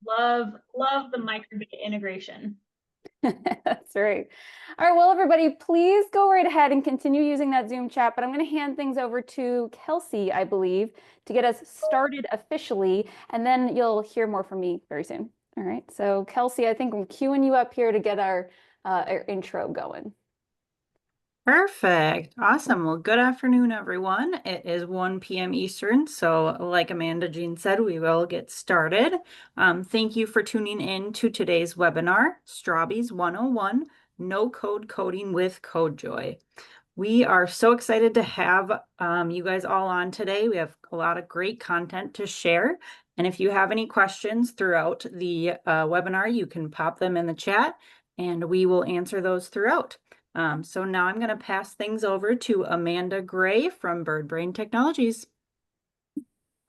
Love the microbit integration. That's right. All right, well, everybody, please go right ahead and continue using that Zoom chat, but I'm going to hand things over to Kelsey, I believe, to get us started officially, and then you'll hear more from me very soon. All right, so Kelsey, I think I'm queuing you up here to get our intro going. Perfect. Awesome. Well, good afternoon, everyone. It is 1 p.m. Eastern, so like Amanda Jeane said, we will get started. Thank you for tuning in to today's webinar, Strawbees 101, No Code Coding with CodeJoy. We are so excited to have you guys all on today. We have a lot of great content to share. And if you have any questions throughout the webinar, you can pop them in the chat and we will answer those throughout. So now I'm going to pass things over to Amanda Gray from BirdBrain Technologies.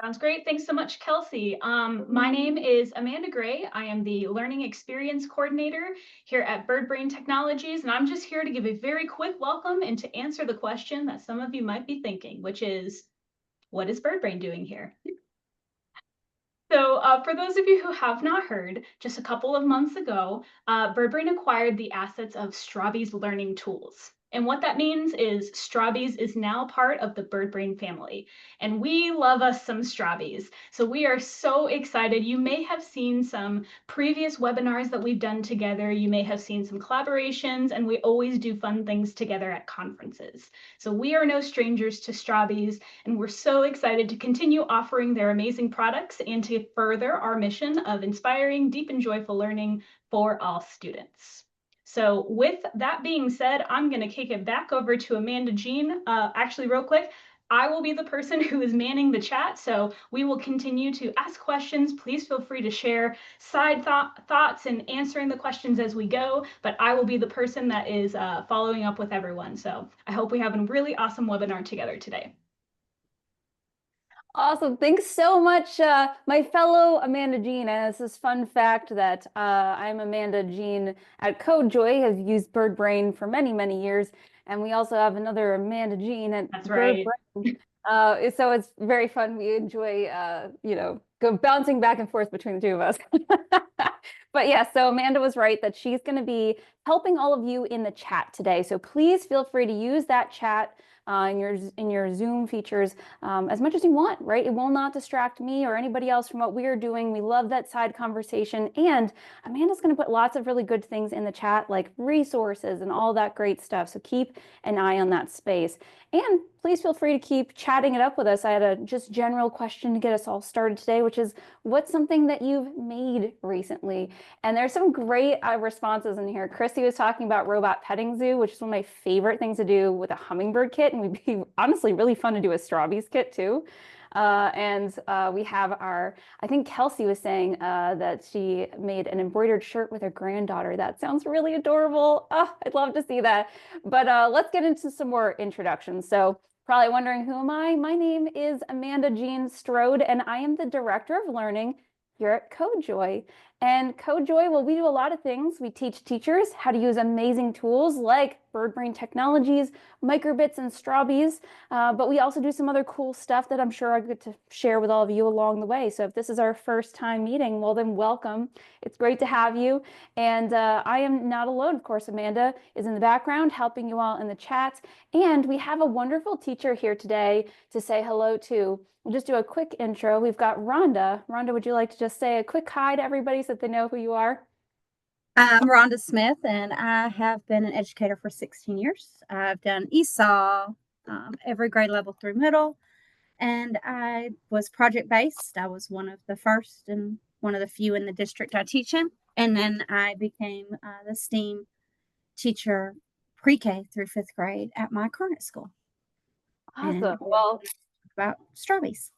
Sounds great. Thanks so much, Kelsey. My name is Amanda Gray. I am the Learning Experience Coordinator here at BirdBrain Technologies, and I'm just here to give a very quick welcome and to answer the question that some of you might be thinking, which is, what is BirdBrain doing here? So for those of you who have not heard, just a couple of months ago, BirdBrain acquired the assets of Strawbees Learning Tools. And what that means is Strawbees is now part of the BirdBrain family. And we love us some Strawbees. So we are so excited. You may have seen some previous webinars that we've done together. You may have seen some collaborations, and we always do fun things together at conferences. So we are no strangers to Strawbees, and we're so excited to continue offering their amazing products and to further our mission of inspiring deep and joyful learning for all students. So with that being said, I'm going to kick it back over to Amanda Jeane. Actually, real quick, I will be the person who is manning the chat, so we will continue to ask questions. Please feel free to share side thoughts and answering the questions as we go, but I will be the person that is following up with everyone. So I hope we have a really awesome webinar together today. Awesome. Thanks so much, my fellow Amanda Jeane. And it's this fun fact that I'm Amanda Jeane at CodeJoy, have used BirdBrain for many, many years. And we also have another Amanda Jeane at BirdBrain. So it's very fun. We enjoy, bouncing back and forth between the two of us. But yeah, so Amanda was right that she's going to be helping all of you in the chat today. So please feel free to use that chat in your Zoom features as much as you want, right? It will not distract me or anybody else from what we are doing. We love that side conversation. And Amanda's going to put lots of really good things in the chat, like resources and all that great stuff. So keep an eye on that space. And please feel free to keep chatting it up with us. I had a just general question to get us all started today, which is, what's something that you've made recently? And there's some great responses in here. Chrissy was talking about robot petting zoo, which is one of my favorite things to do with a hummingbird kit. And would be honestly really fun to do a Strawbees kit too. We have I think Kelsey was saying that she made an embroidered shirt with her granddaughter. That sounds really adorable. Oh, I'd love to see that. But let's get into some more introductions. So probably wondering, who am I? My name is Amanda Jeane Strode, and I am the Director of Learning here at CodeJoy. And CodeJoy, well, we do a lot of things. We teach teachers how to use amazing tools like BirdBrain Technologies, microbits, and Strawbees. But we also do some other cool stuff that I'm sure I get to share with all of you along the way. So if this is our first time meeting, well, then welcome. It's great to have you. And I am not alone. Of course, Amanda is in the background helping you all in the chat. And we have a wonderful teacher here today to say hello to. We'll just do a quick intro. We've got Rhonda. Rhonda, would you like to just say a quick hi to everybody so that they know who you are? I'm Rhonda Smith, and I have been an educator for 16 years. I've done ESOL, every grade level through middle, and I was project-based. I was one of the first and one of the few in the district I teach in, and then I became the STEAM teacher pre-K through 5th grade at my current school. Awesome. And well, about Strawbees.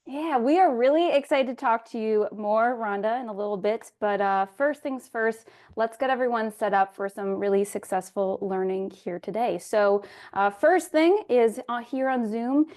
Yeah, we are really excited to talk to you more, Rhonda, in a little bit. But first things first, let's get everyone set up for some really successful learning here today. So first thing is here on Zoom,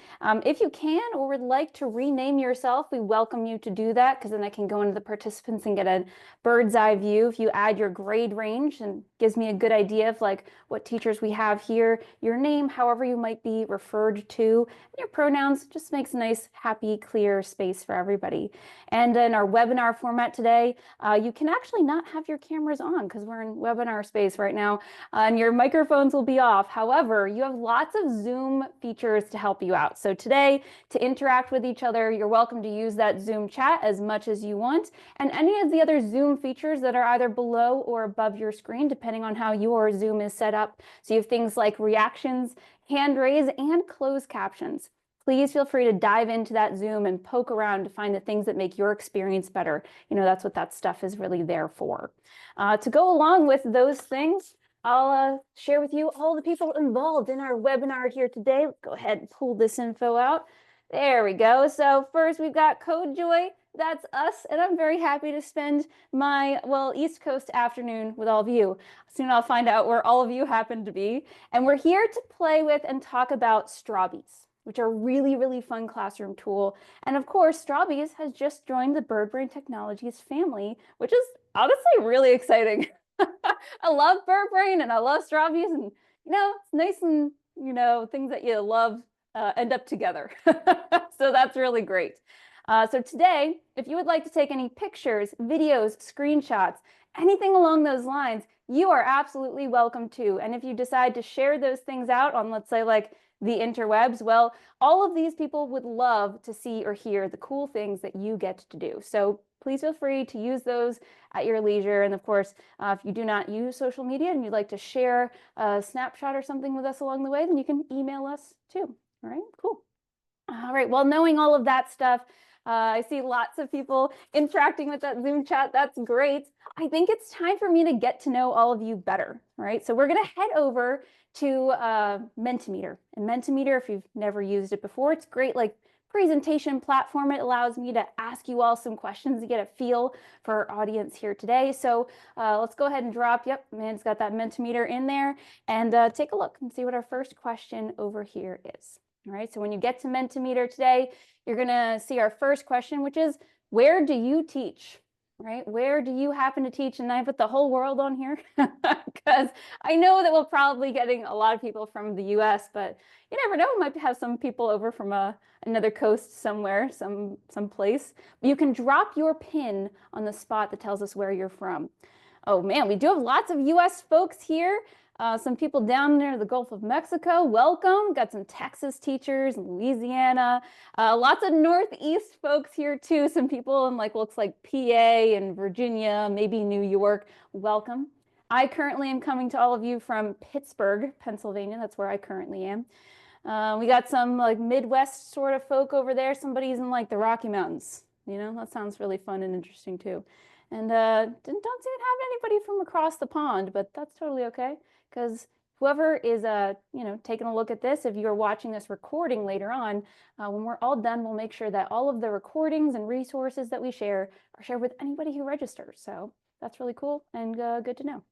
if you can or would like to rename yourself, we welcome you to do that, because then I can go into the participants and get a bird's eye view. If you add your grade range, and gives me a good idea of like what teachers we have here, your name, however you might be referred to, and your pronouns, just makes a nice, happy, clear clear space for everybody. And in our webinar format today, you can actually not have your cameras on because we're in webinar space right now, and your microphones will be off. However, you have lots of Zoom features to help you out. So today, to interact with each other, you're welcome to use that Zoom chat as much as you want, and any of the other Zoom features that are either below or above your screen, depending on how your Zoom is set up. So you have things like reactions, hand raise, and closed captions. Please feel free to dive into that Zoom and poke around to find the things that make your experience better. You know, that's what that stuff is really there for. To go along with those things, I'll share with you all the people involved in our webinar here today. Let's go ahead and pull this info out. There we go. So first we've got CodeJoy. That's us, and I'm very happy to spend my, well, East Coast afternoon with all of you. Soon I'll find out where all of you happen to be. And we're here to play with and talk about Strawbees, which are a really, really fun classroom tool. And of course, Strawbees has just joined the BirdBrain Technologies family, which is honestly really exciting. I love BirdBrain and I love Strawbees, and you know, it's nice and, you know, things that you love end up together. So that's really great. So today, if you would like to take any pictures, videos, screenshots, anything along those lines, you are absolutely welcome to. And if you decide to share those things out on, let's say, like the interwebs, well, all of these people would love to see or hear the cool things that you get to do. So please feel free to use those at your leisure. And of course, if you do not use social media and you'd like to share a snapshot or something with us along the way, then you can email us too. All right, cool. All right, well, knowing all of that stuff, I see lots of people interacting with that Zoom chat. That's great. I think it's time for me to get to know all of you better, right? So we're going to head over to Mentimeter. And Mentimeter, if you've never used it before, it's great, like presentation platform. It allows me to ask you all some questions to get a feel for our audience here today. So let's go ahead and drop, yep, Amanda's got that Mentimeter in there, and take a look and see what our first question over here is. All right, so when you get to Mentimeter today, you're gonna see our first question, which is, where do you teach? Right, where do you happen to teach? And I put the whole world on here because I know that we're probably getting a lot of people from the US, but you never know, we might have some people over from another coast somewhere, some place. You can drop your pin on the spot that tells us where you're from. Oh man, we do have lots of US folks here. Some people down near the Gulf of Mexico, welcome. Got some Texas teachers, Louisiana, lots of Northeast folks here too. Some people in looks like PA and Virginia, maybe New York, welcome. I currently am coming to all of you from Pittsburgh, Pennsylvania. That's where I currently am. We got some like Midwest sort of folk over there. Somebody's in like the Rocky Mountains. You know, that sounds really fun and interesting too. And don't seem to have anybody from across the pond, but that's totally okay. Because whoever is, you know, taking a look at this, if you're watching this recording later on, when we're all done, we'll make sure that all of the recordings and resources that we share are shared with anybody who registers. So that's really cool and good to know.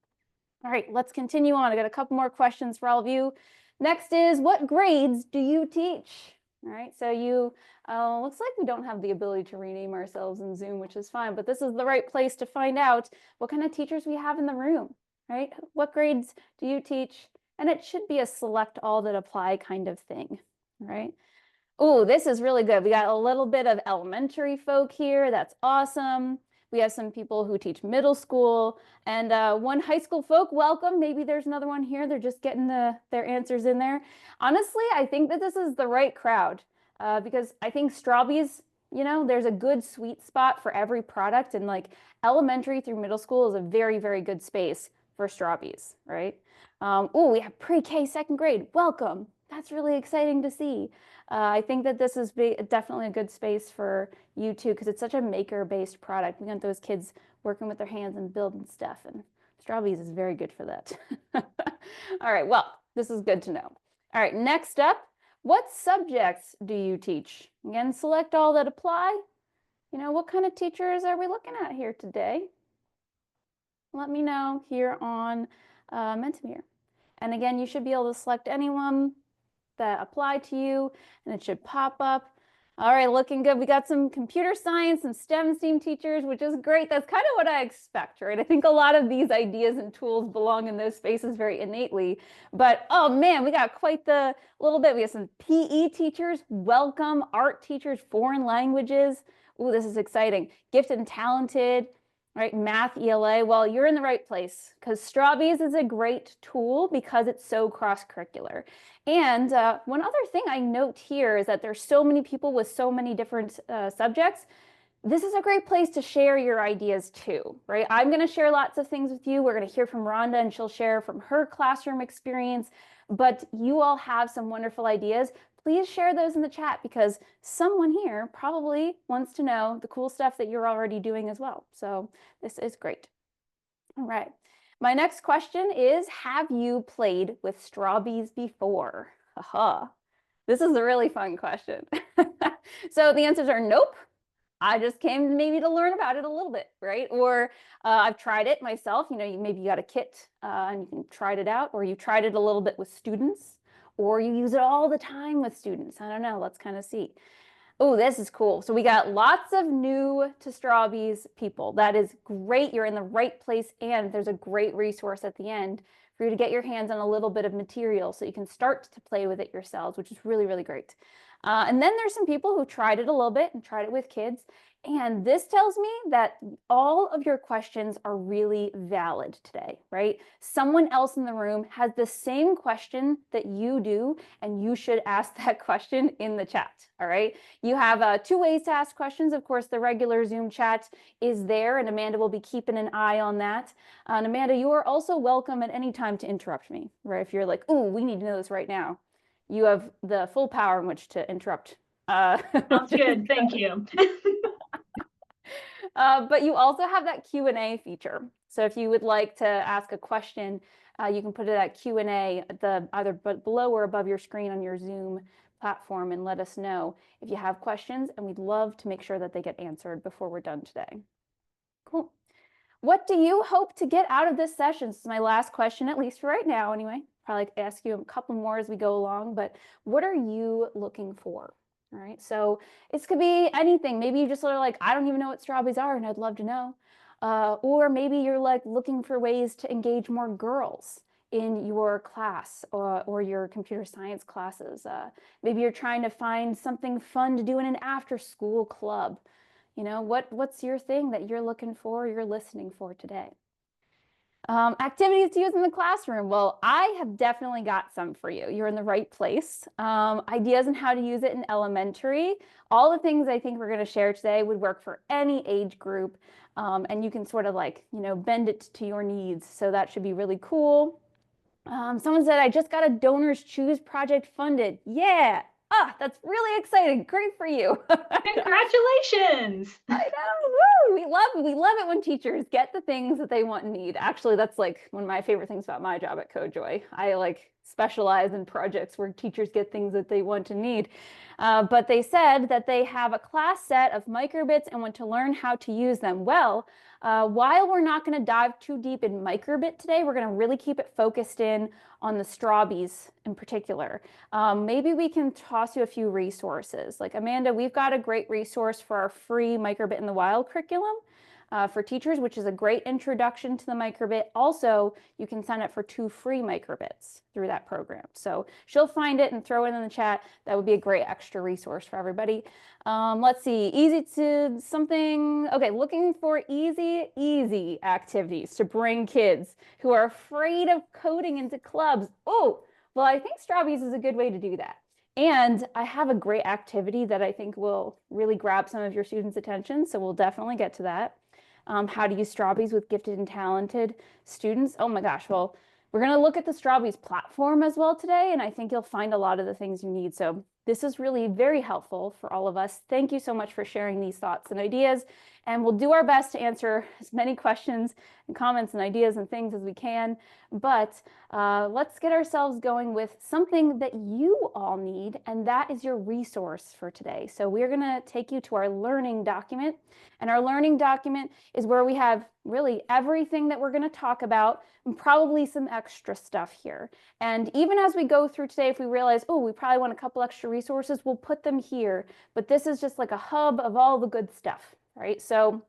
All right, let's continue on. I got a couple more questions for all of you. Next is, what grades do you teach? All right, so you, looks like we don't have the ability to rename ourselves in Zoom, which is fine, but this is the right place to find out what kind of teachers we have in the room. Right? What grades do you teach? And it should be a select all that apply kind of thing, right? Oh, this is really good. We got a little bit of elementary folk here. That's awesome. We have some people who teach middle school and one high school folk. Welcome. Maybe there's another one here. They're just getting their answers in there. Honestly, I think that this is the right crowd because I think Strawbees, you know, there's a good sweet spot for every product, and like elementary through middle school is a very, very good space for Strawbees, right? Oh, we have pre-K second grade. Welcome. That's really exciting to see. I think that this is definitely a good space for you too, because it's such a maker-based product. We want those kids working with their hands and building stuff, and Strawbees is very good for that. All right, well, this is good to know. All right, next up, what subjects do you teach? Again, select all that apply. You know, what kind of teachers are we looking at here today? Let me know here on Mentimeter. And again, you should be able to select anyone that apply to you, and it should pop up. All right, looking good. We got some computer science, some STEM teachers, which is great. That's kind of what I expect, right? I think a lot of these ideas and tools belong in those spaces very innately. But oh man, we got quite the little bit. We have some PE teachers, welcome, art teachers, foreign languages. Ooh, this is exciting. Gifted and talented, right? Math, ELA. Well, you're in the right place because Strawbees is a great tool because it's so cross-curricular. And one other thing I note here is that there's so many people with so many different subjects. This is a great place to share your ideas too, right? I'm going to share lots of things with you. We're going to hear from Rhonda and she'll share from her classroom experience, but you all have some wonderful ideas. Please share those in the chat because someone here probably wants to know the cool stuff that you're already doing as well. So this is great. All right. My next question is, have you played with Strawbees before? Haha. This is a really fun question. So the answers are nope. I just came maybe to learn about it a little bit, right? Or I've tried it myself. You know, maybe you got a kit and you can try it out, or you tried it a little bit with students, or you use it all the time with students. I don't know. Let's kind of see. Oh, this is cool. So we got lots of new to Strawbees people. That is great. You're in the right place, and there's a great resource at the end for you to get your hands on a little bit of material so you can start to play with it yourselves, which is really, really great. And then there's some people who tried it a little bit and tried it with kids. And this tells me that all of your questions are really valid today, right? Someone else in the room has the same question that you do, and you should ask that question in the chat, all right? You have 2 ways to ask questions. Of course, the regular Zoom chat is there, and Amanda will be keeping an eye on that. And Amanda, you are also welcome at any time to interrupt me, right? If you're like, oh, we need to know this right now. You have the full power in which to interrupt. Sounds good. Thank you. But you also have that Q&A feature. So if you would like to ask a question, you can put it at Q&A at the either below or above your screen on your Zoom platform and let us know if you have questions, and we'd love to make sure that they get answered before we're done today. Cool. What do you hope to get out of this session? This is my last question, at least for right now anyway. Probably ask you a couple more as we go along, but what are you looking for? All right, so this could be anything. Maybe you just sort of like, I don't even know what Strawbees are and I'd love to know. Or maybe you're like looking for ways to engage more girls in your class or your computer science classes. Maybe you're trying to find something fun to do in an after-school club. You know, what's your thing that you're looking for, you're listening for today? Activities to use in the classroom. Well, I have definitely got some for you. You're in the right place. Ideas on how to use it in elementary. All the things I think we're going to share today would work for any age group. And you can sort of like, you know, bend it to your needs. So that should be really cool. Someone said, I just got a Donors Choose project funded. Yeah. Ah, that's really exciting. Great for you. Congratulations. I know. Woo! We love it when teachers get the things that they want and need. Actually, that's like one of my favorite things about my job at CodeJoy. I like specialize in projects where teachers get things that they want and need. But they said that they have a class set of microbits and want to learn how to use them. Well, while we're not going to dive too deep in microbit today, we're going to really keep it focused in on the Strawbees in particular. Maybe we can toss you a few resources. Like Amanda, we've got a great resource for our free Microbit in the Wild curriculum for teachers, which is a great introduction to the microbit. Also, you can sign up for 2 free microbits through that program. So she'll find it and throw it in the chat. That would be a great extra resource for everybody. Let's see, easy to something. Okay, looking for easy activities to bring kids who are afraid of coding into clubs. Oh, well, I think Strawbees is a good way to do that. And I have a great activity that I think will really grab some of your students' attention. So we'll definitely get to that. How to use Strawbees with gifted and talented students. Oh my gosh, well, we're going to look at the Strawbees platform as well today, and I think you'll find a lot of the things you need. So this is really very helpful for all of us. Thank you so much for sharing these thoughts and ideas, and we'll do our best to answer as many questions and comments and ideas and things as we can. But let's get ourselves going with something that you all need, and that is your resource for today. So we're going to take you to our learning document, and our learning document is where we have really everything that we're going to talk about and probably some extra stuff here. And even as we go through today, if we realize, oh, we probably want a couple extra resources, we'll put them here, but this is just like a hub of all the good stuff, right? So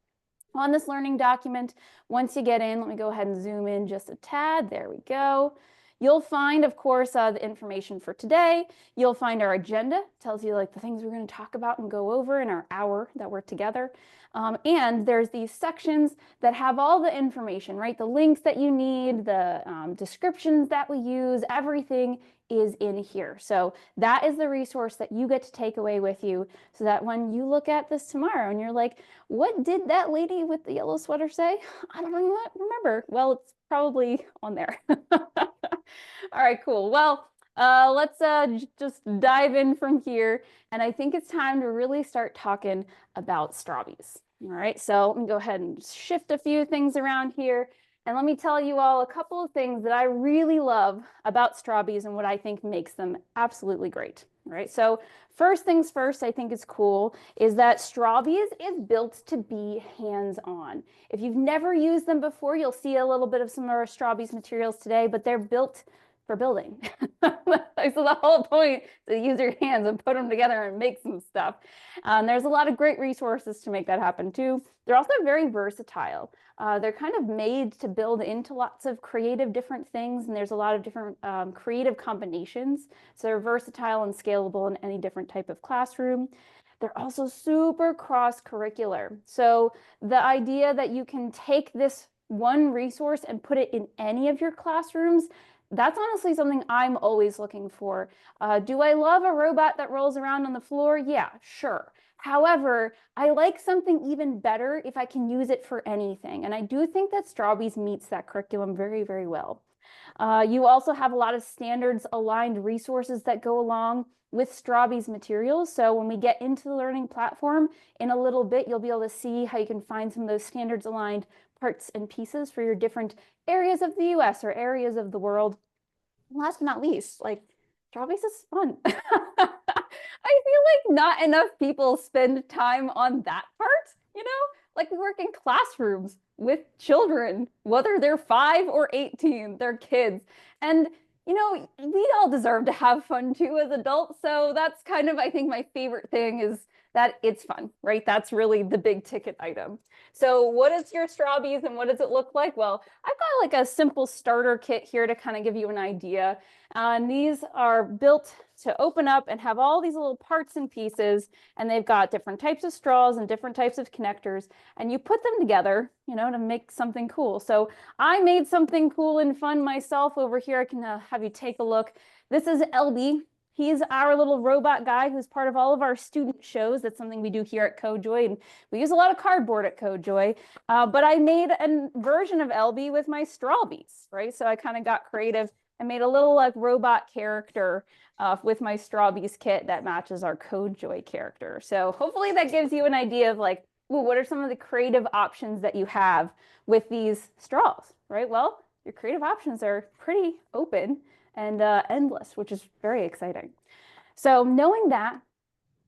on this learning document, once you get in, let me go ahead and zoom in just a tad. There we go. You'll find, of course, the information for today. You'll find our agenda, tells you like the things we're going to talk about and go over in our hour that we're together. And there's these sections that have all the information, right? The links that you need, the descriptions that we use, everything is in here. So that is the resource that you get to take away with you, so that when you look at this tomorrow and you're like, what did that lady with the yellow sweater say? I don't remember. Well, it's probably on there. All right, cool. Well, let's just dive in from here. And I think it's time to really start talking about Strawbees. All right, so let me go ahead and shift a few things around here. And let me tell you all a couple of things that I really love about Strawbees and what I think makes them absolutely great. All right, so first things first, I think is cool is that Strawbees is built to be hands-on. If you've never used them before, you'll see a little bit of some of our Strawbees materials today, but they're built for building. So the whole point is to use your hands and put them together and make some stuff. There's a lot of great resources to make that happen too. They're also very versatile. They're kind of made to build into lots of creative different things, and there's a lot of different creative combinations. So they're versatile and scalable in any different type of classroom. They're also super cross-curricular. So the idea that you can take this one resource and put it in any of your classrooms, that's honestly something I'm always looking for. Do I love a robot that rolls around on the floor? Yeah, sure. However, I like something even better if I can use it for anything. And I do think that Strawbees meets that curriculum very, very well. You also have a lot of standards aligned resources that go along with Strawbees materials. So when we get into the learning platform in a little bit, you'll be able to see how you can find some of those standards aligned parts and pieces for your different areas of the US or areas of the world. And last but not least, like, Strawbees is fun. I feel like not enough people spend time on that part, you know? Like, we work in classrooms with children, whether they're 5 or 18, they're kids. And, you know, we all deserve to have fun too as adults. So that's kind of, I think, my favorite thing is that it's fun, right? That's really the big ticket item. So what is your Strawbees and what does it look like? Well, I've got like a simple starter kit here to kind of give you an idea. And these are built to open up and have all these little parts and pieces, and they've got different types of straws and different types of connectors, and you put them together, you know, to make something cool. So I made something cool and fun myself over here. I can have you take a look. This is LB. He's our little robot guy who's part of all of our student shows. That's something we do here at CodeJoy, and we use a lot of cardboard at CodeJoy. But I made a version of LB with my Strawbees, right? So I kind of got creative. I made a little like robot character with my Strawbees kit that matches our CodeJoy character. So hopefully that gives you an idea of like, ooh, what are some of the creative options that you have with these straws, right? Well, your creative options are pretty open and endless, which is very exciting. So knowing that,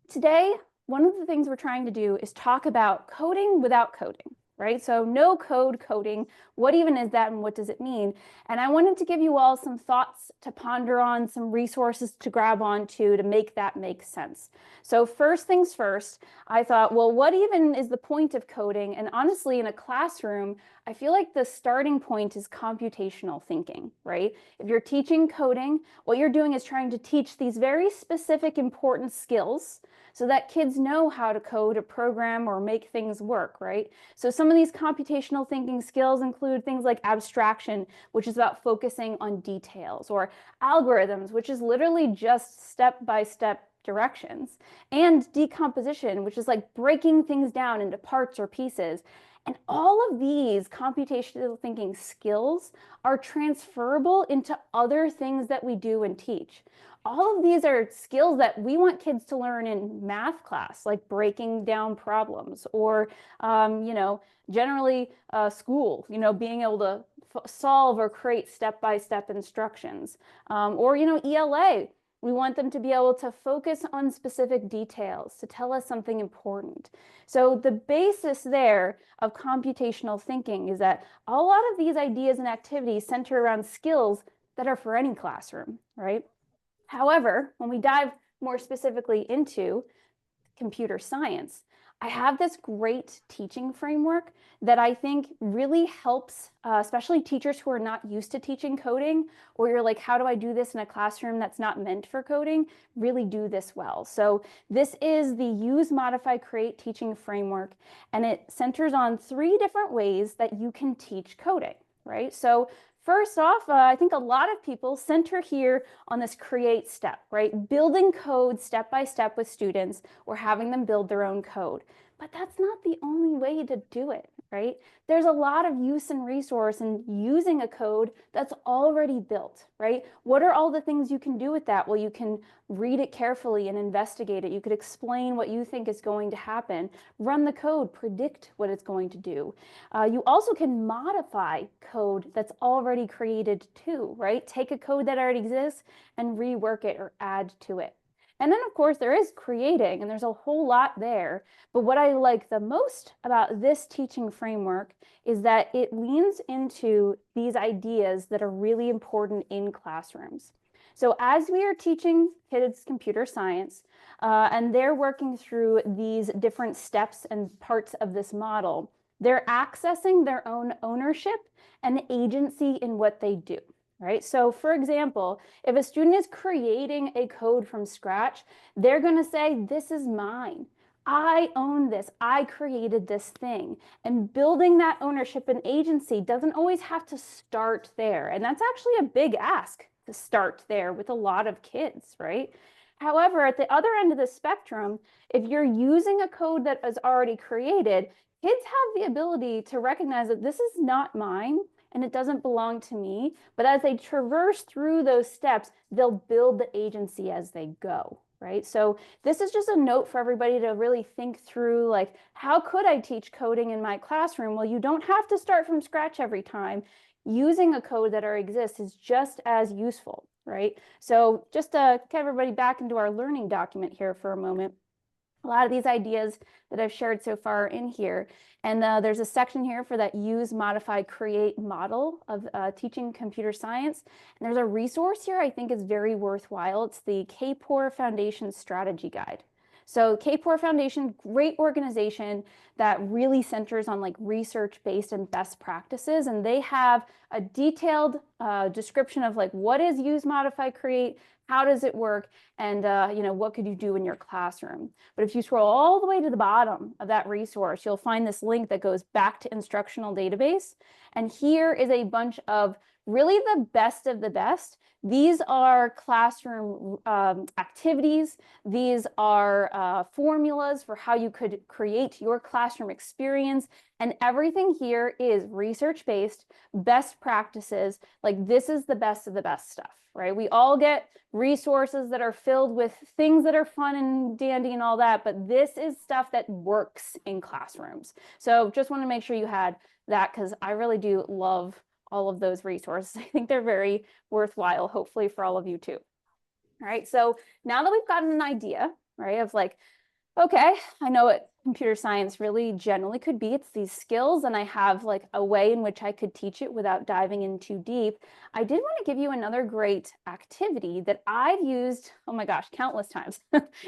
today, one of the things we're trying to do is talk about coding without coding, right? So no code coding, what even is that and what does it mean? And I wanted to give you all some thoughts to ponder on, some resources to grab onto to make that make sense. So first things first, I thought, well, what even is the point of coding? And honestly, in a classroom, I feel like the starting point is computational thinking, right? If you're teaching coding, what you're doing is trying to teach these very specific important skills so that kids know how to code or program or make things work, right? So some of these computational thinking skills include things like abstraction, which is about focusing on details, or algorithms, which is literally just step-by-step directions, and decomposition, which is like breaking things down into parts or pieces. And all of these computational thinking skills are transferable into other things that we do and teach. All of these are skills that we want kids to learn in math class, like breaking down problems, or, you know, generally school, you know, being able to solve or create step-by-step instructions, or, you know, ELA. We want them to be able to focus on specific details, to tell us something important. So the basis there of computational thinking is that a lot of these ideas and activities center around skills that are for any classroom, right? However, when we dive more specifically into computer science, I have this great teaching framework that I think really helps, especially teachers who are not used to teaching coding, or you're like, how do I do this in a classroom that's not meant for coding? Really do this well. So this is the Use, Modify, Create teaching framework, and it centers on 3 different ways that you can teach coding, right? So first off, I think a lot of people center here on this create step, right? Building code step by step with students or having them build their own code. But that's not the only way to do it, right? There's a lot of use and resource in using a code that's already built, right? What are all the things you can do with that? Well, you can read it carefully and investigate it. You could explain what you think is going to happen, run the code, predict what it's going to do. You also can modify code that's already created too, right? Take a code that already exists and rework it or add to it. And then of course there is creating, and there's a whole lot there. But what I like the most about this teaching framework is that it leans into these ideas that are really important in classrooms. So as we are teaching kids computer science, and they're working through these different steps and parts of this model, they're accessing their own ownership and agency in what they do. Right? So for example, if a student is creating a code from scratch, they're going to say, this is mine. I own this. I created this thing. And building that ownership and agency doesn't always have to start there. And that's actually a big ask to start there with a lot of kids, right? However, at the other end of the spectrum, if you're using a code that is already created, kids have the ability to recognize that this is not mine and it doesn't belong to me. But as they traverse through those steps, they'll build the agency as they go, right? So this is just a note for everybody to really think through, like, how could I teach coding in my classroom? Well, you don't have to start from scratch every time. Using a code that already exists is just as useful, right? So just to get everybody back into our learning document here for a moment. A lot of these ideas that I've shared so far are in here. And there's a section here for that Use, Modify, Create model of teaching computer science. And there's a resource here I think is very worthwhile. It's the KPOR Foundation Strategy Guide. So KPOR Foundation, great organization that really centers on like research-based and best practices. And they have a detailed description of like what is Use, Modify, Create, how does it work, and you know, what could you do in your classroom? But if you scroll all the way to the bottom of that resource, you'll find this link that goes back to instructional database. And here is a bunch of really the best of the best. These are classroom activities. These are formulas for how you could create your classroom experience. And everything here is research-based, best practices. Like, this is the best of the best stuff, right? We all get resources that are filled with things that are fun and dandy and all that, but this is stuff that works in classrooms. So just want to make sure you had that, because I really do love all of those resources. I think they're very worthwhile, hopefully for all of you too. All right, so now that we've gotten an idea, right, of like, okay, I know what computer science really generally could be. It's these skills, and I have like a way in which I could teach it without diving in too deep. I did want to give you another great activity that I've used, oh my gosh, countless times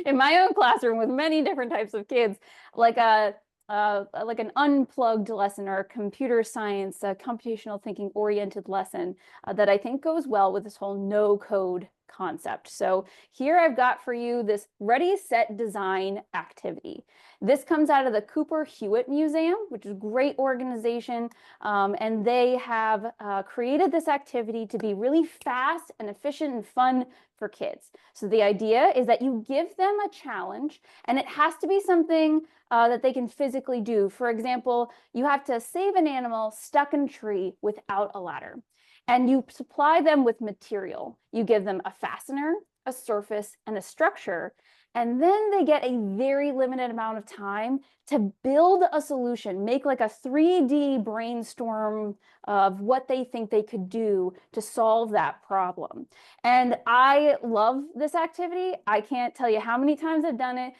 in my own classroom with many different types of kids, like an unplugged lesson or a computer science, computational thinking oriented lesson that I think goes well with this whole no code concept. So here I've got for you this Ready, Set, Design activity. This comes out of the Cooper Hewitt Museum, which is a great organization, and they have created this activity to be really fast and efficient and fun for kids. So the idea is that you give them a challenge, and it has to be something that they can physically do. For example, you have to save an animal stuck in a tree without a ladder. And you supply them with material. You give them a fastener, a surface, and a structure. And then they get a very limited amount of time to build a solution, make like a 3D brainstorm of what they think they could do to solve that problem. And I love this activity. I can't tell you how many times I've done it.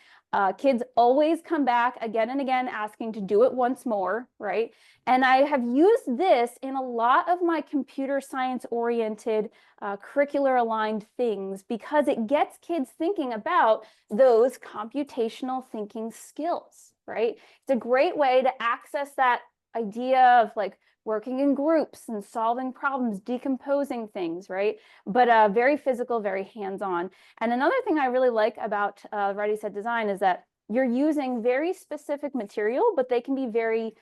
Kids always come back again and again asking to do it once more, right? And I have used this in a lot of my computer science oriented curricular aligned things because it gets kids thinking about those computational thinking skills, right? It's a great way to access that idea of like working in groups and solving problems, decomposing things, right? But very physical, very hands-on. And another thing I really like about Ready, Set, Design is that you're using very specific material, but they can be very,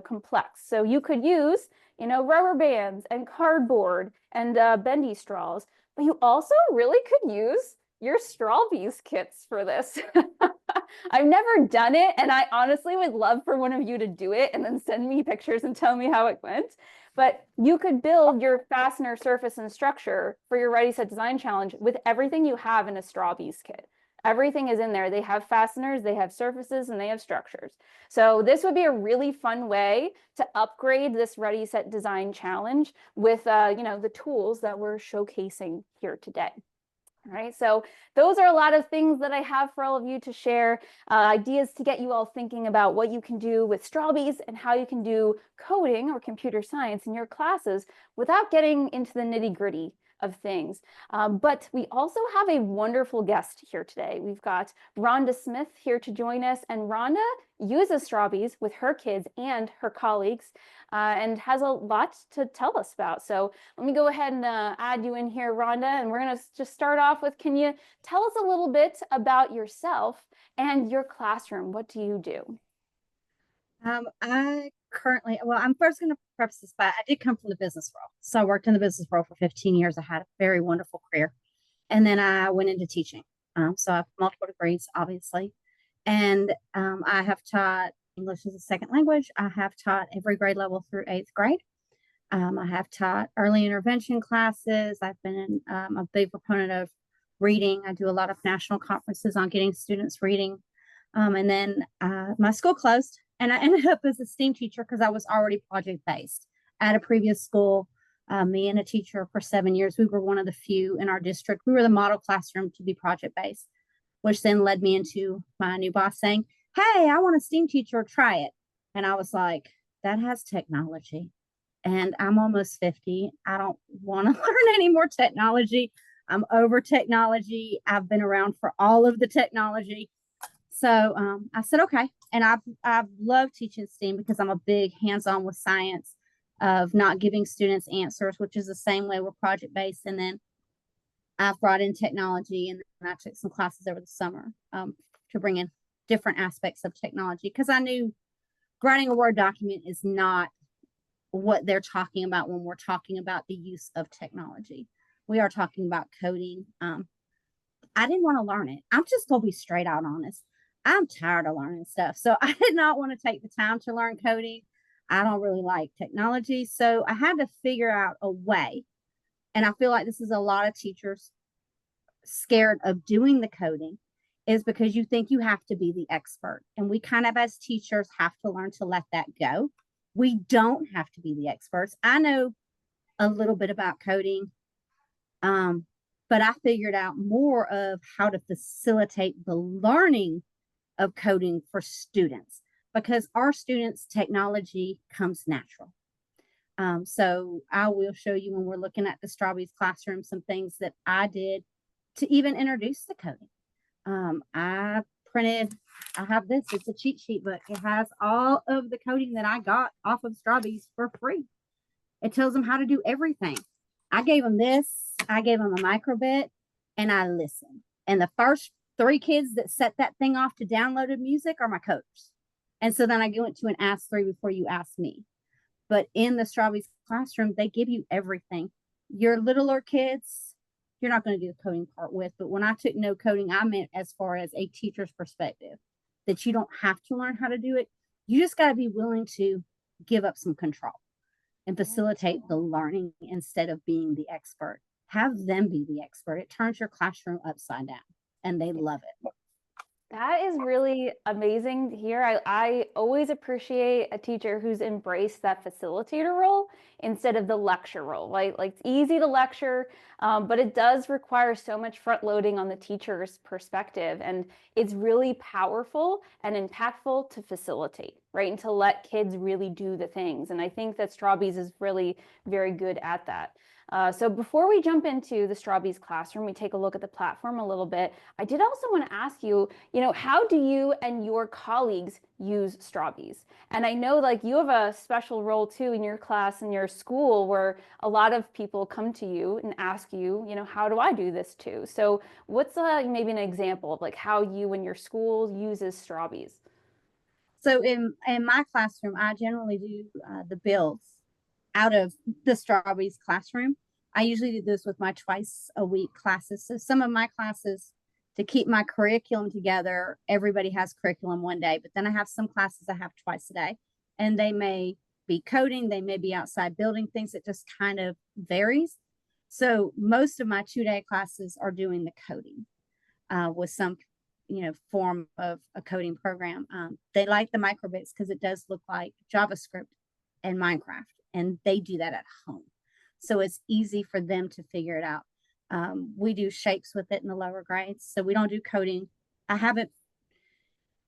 complex. So you could use, rubber bands and cardboard and bendy straws, but you also really could use your Strawbees kits for this. I've never done it, and I honestly would love for one of you to do it and then send me pictures and tell me how it went. But you could build your fastener surface and structure for your Ready, Set, Design challenge with everything you have in a Strawbees kit. Everything is in there. They have fasteners, they have surfaces, and they have structures. So this would be a really fun way to upgrade this Ready, Set, Design challenge with, the tools that we're showcasing here today. All right, so those are a lot of things that I have for all of you to share, ideas to get you all thinking about what you can do with Strawbees and how you can do coding or computer science in your classes without getting into the nitty-gritty of things. But we also have a wonderful guest here today. We've got Rhonda Smith here to join us, and Rhonda uses Strawbees with her kids and her colleagues and has a lot to tell us about. So let me go ahead and add you in here, Rhonda, and we're going to just start off with, can you tell us a little bit about yourself and your classroom? What do you do? I'm first going to preface this by I did come from the business world. So I worked in the business world for 15 years. I had a very wonderful career. And then I went into teaching. So I have multiple degrees, obviously. And I have taught English as a second language. I have taught every grade level through 8th grade. I have taught early intervention classes. I've been a big proponent of reading. I do a lot of national conferences on getting students reading. And then my school closed, and I ended up as a STEAM teacher because I was already project-based at a previous school. Me and a teacher for 7 years, we were one of the few in our district. We were the model classroom to be project-based, which then led me into my new boss saying, hey, I want a STEAM teacher, try it. And I was like, that has technology. And I'm almost 50. I don't want to learn any more technology. I'm over technology. I've been around for all of the technology. So I said, okay. And I've loved teaching STEAM because I'm a big hands-on with science of not giving students answers, which is the same way we're project-based. And then I've brought in technology, and then I took some classes over the summer to bring in different aspects of technology because I knew writing a Word document is not what they're talking about when we're talking about the use of technology. We are talking about coding. I didn't want to learn it. I'm just going to be straight out honest. I'm tired of learning stuff. So I did not want to take the time to learn coding. I don't really like technology. So I had to figure out a way. And I feel like this is a lot of teachers scared of doing the coding is because you think you have to be the expert. And we kind of, as teachers, have to learn to let that go. We don't have to be the experts. I know a little bit about coding, but I figured out more of how to facilitate the learning of coding for students because our students' technology comes natural. So I will show you when we're looking at the Strawbees classroom some things that I did to even introduce the coding. I have this, it's a cheat sheet book. It has all of the coding that I got off of Strawbees for free. It tells them how to do everything. I gave them this, I gave them a microbit, and I listened. And the first 3 kids that set that thing off to downloaded music are my coders. And so then I went to an ask 3 before you asked me. But in the Strawbees classroom, they give you everything. Your littler kids, you're not going to do the coding part with. But when I took no coding, I meant as far as a teacher's perspective, that you don't have to learn how to do it. You just got to be willing to give up some control and facilitate the learning instead of being the expert. Have them be the expert. It turns your classroom upside down, and they love it. That is really amazing to hear. I always appreciate a teacher who's embraced that facilitator role instead of the lecture role. Like it's easy to lecture, but it does require so much front loading on the teacher's perspective. And it's really powerful and impactful to facilitate, right? And to let kids really do the things. And I think that Strawbees is really very good at that. So before we jump into the Strawbees classroom, we take a look at the platform a little bit. I did also want to ask you, how do you and your colleagues use Strawbees? And I know like you have a special role too in your class and your school where a lot of people come to you and ask you, how do I do this too? So what's maybe an example of like how you and your school uses Strawbees? So in my classroom, I generally do the builds out of the Strawbees classroom. I usually do this with my twice a week classes. So some of my classes, to keep my curriculum together, everybody has curriculum one day, but then I have some classes I have twice a day, and they may be coding, they may be outside building things. It just kind of varies. So most of my 2-day classes are doing the coding with some form of a coding program. They like the microbits because it does look like JavaScript and Minecraft, and they do that at home. So it's easy for them to figure it out. We do shapes with it in the lower grades, so we don't do coding. I haven't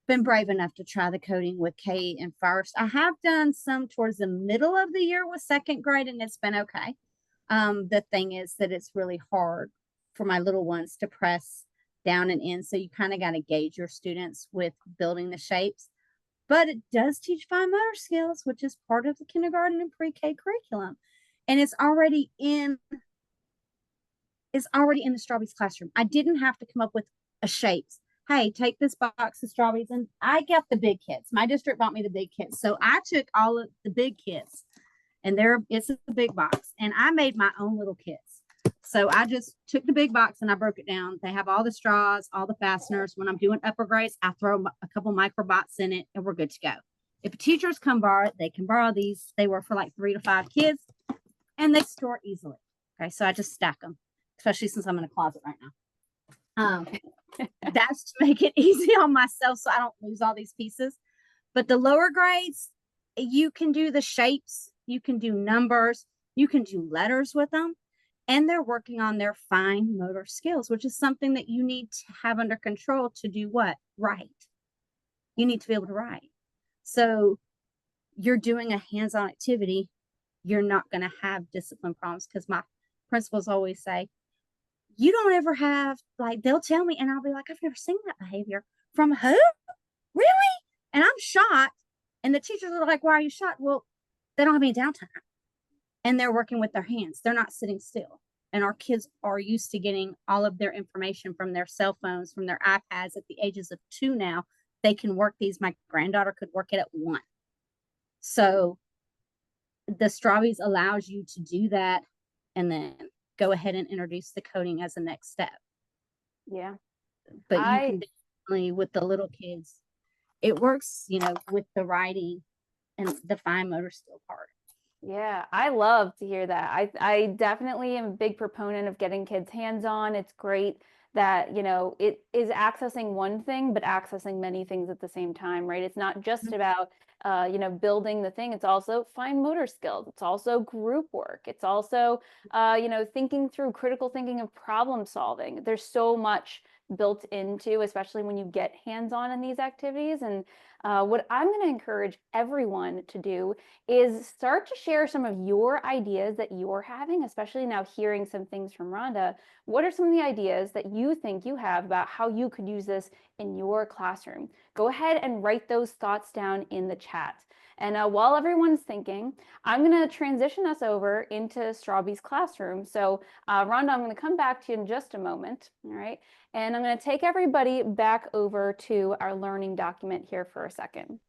been brave enough to try the coding with K and first. I have done some towards the middle of the year with second grade, and it's been okay. The thing is that it's really hard for my little ones to press down and in, so you kind of got to gauge your students with building the shapes. But it does teach fine motor skills, which is part of the kindergarten and pre-K curriculum, and it's already in the Strawbees classroom. I didn't have to come up with a shapes. Hey, take this box of Strawbees, and I got the big kids. My district bought me the big kids, so I took all of the big kids, and it's a big box, and I made my own little kits. So I just took the big box and I broke it down. They have all the straws, all the fasteners. When I'm doing upper grades, I throw a couple microbots in it and we're good to go. If teachers come borrow it, they can borrow these. They were for like 3 to 5 kids and they store easily. Okay, so I just stack them, especially since I'm in a closet right now. That's to make it easy on myself so I don't lose all these pieces. But the lower grades, you can do the shapes, you can do numbers, you can do letters with them. And they're working on their fine motor skills, which is something that you need to have under control to do what? Write. You need to be able to write. So you're doing a hands-on activity. You're not going to have discipline problems, because my principals always say, you don't ever have, like, they'll tell me and I'll be like, I've never seen that behavior. From who? Really? And I'm shocked. And the teachers are like, why are you shocked? Well, they don't have any downtime. And they're working with their hands. They're not sitting still. And our kids are used to getting all of their information from their cell phones, from their iPads at the ages of 2 now. They can work these. My granddaughter could work it at 1. So the Strawbees allows you to do that and then go ahead and introduce the coding as the next step. Yeah. But you can definitely, with the little kids, it works, with the writing and the fine motor skill part. Yeah, I love to hear that. I definitely am a big proponent of getting kids hands-on. It's great that, it is accessing one thing, but accessing many things at the same time, right? It's not just about, building the thing. It's also fine motor skills. It's also group work. It's also, thinking through critical thinking of problem solving. There's so much built into, especially when you get hands-on in these activities. And what I'm going to encourage everyone to do is start to share some of your ideas that you're having, especially now hearing some things from Rhonda. What are some of the ideas that you think you have about how you could use this in your classroom? Go ahead and write those thoughts down in the chat. And while everyone's thinking, I'm going to transition us over into Strawbees classroom. So Rhonda, I'm going to come back to you in just a moment. All right. And I'm going to take everybody back over to our learning document here for a second.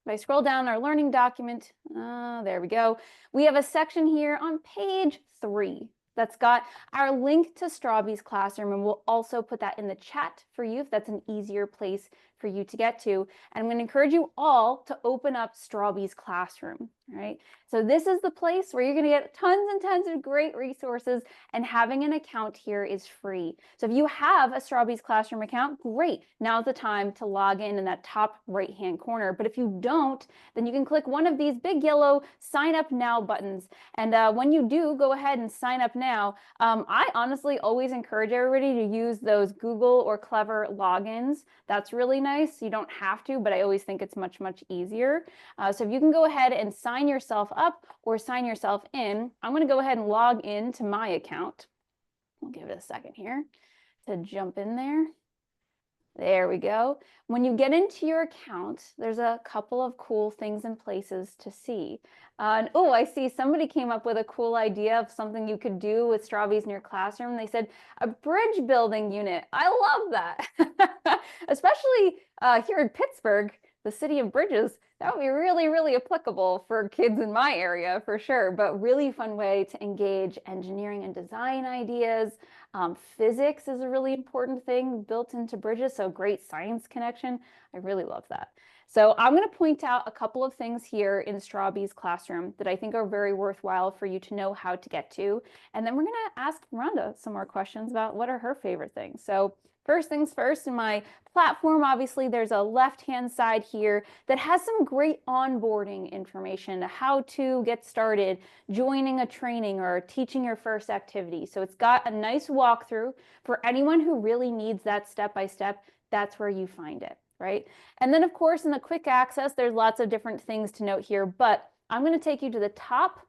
If I scroll down our learning document, there we go. We have a section here on page 3 that's got our link to Strawbees classroom, and we'll also put that in the chat for you if that's an easier place for for you to get to. And I'm going to encourage you all to open up Strawbees Classroom, right? So this is the place where you're going to get tons and tons of great resources, and having an account here is free. So if you have a Strawbees Classroom account, great. Now's the time to log in that top right-hand corner. But if you don't, then you can click one of these big yellow sign up now buttons. And when you do go ahead and sign up now, I honestly always encourage everybody to use those Google or Clever logins. That's really nice. You don't have to, but I always think it's much, much easier. So if you can go ahead and sign yourself up or sign yourself in, I'm going to go ahead and log in to my account. I'll give it a second here to jump in there. There we go. When you get into your account, there's a couple of cool things and places to see. And oh, I see somebody came up with a cool idea of something you could do with Strawbees in your classroom. They said a bridge building unit. I love that. Especially here in Pittsburgh, the city of bridges. That would be really, really applicable for kids in my area for sure, but really fun way to engage engineering and design ideas. Physics is a really important thing built into bridges, so great science connection. I really love that. So I'm going to point out a couple of things here in Strawbees Classroom that I think are very worthwhile for you to know how to get to. And then we're going to ask Rhonda some more questions about what are her favorite things. So first things first, in my platform, obviously there's a left-hand side here that has some great onboarding information, how to get started, joining a training or teaching your first activity. So it's got a nice walkthrough for anyone who really needs that step-by-step. That's where you find it, right? And then of course, in the quick access, there's lots of different things to note here, but I'm going to take you to the top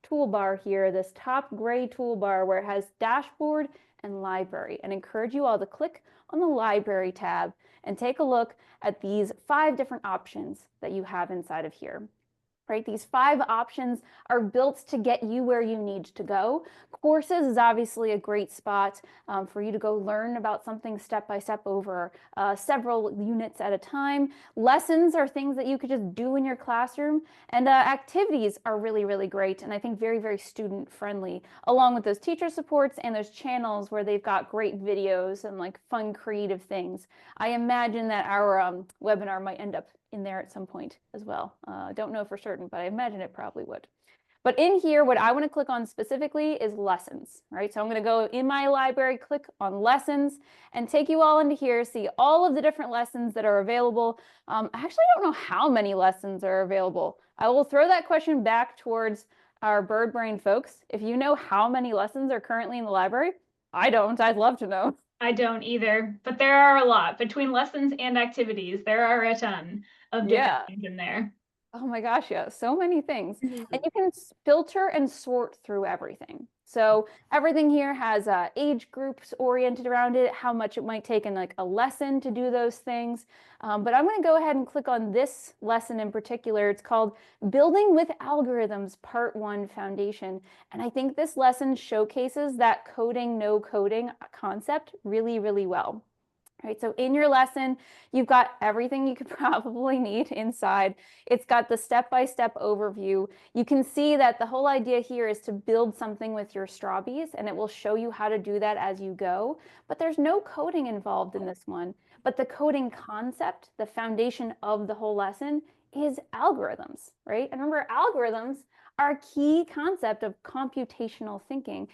toolbar here, this top gray toolbar where it has dashboard and library, and encourage you all to click on the library tab and take a look at these 5 different options that you have inside of here. Right? These 5 options are built to get you where you need to go. Courses is obviously a great spot for you to go learn about something step by step over several units at a time. Lessons are things that you could just do in your classroom, and activities are really, really great, and I think very, very student friendly, along with those teacher supports and those channels where they've got great videos and like fun creative things. I imagine that our webinar might end up in there at some point as well. Don't know for certain, but I imagine it probably would. But in here, what I want to click on specifically is lessons, right? So I'm going to go in my library, click on lessons, and take you all into here, see all of the different lessons that are available. I actually don't know how many lessons are available. I will throw that question back towards our bird brain folks. If you know how many lessons are currently in the library, I don't. I'd love to know. I don't either, but there are a lot. Between lessons and activities, there are a ton of different things in there. Oh my gosh, yeah, so many things. And you can filter and sort through everything. So everything here has age groups oriented around it, how much it might take in like a lesson to do those things. But I'm going to go ahead and click on this lesson in particular. It's called Building with Algorithms, Part 1 Foundation. And I think this lesson showcases that coding, no coding concept really, really well. Right, so in your lesson, you've got everything you could probably need inside. It's got the step-by-step overview. You can see that the whole idea here is to build something with your Strawbees, and it will show you how to do that as you go. But there's no coding involved in this one. But the coding concept, the foundation of the whole lesson, is algorithms, right? And remember, algorithms are a key concept of computational thinking.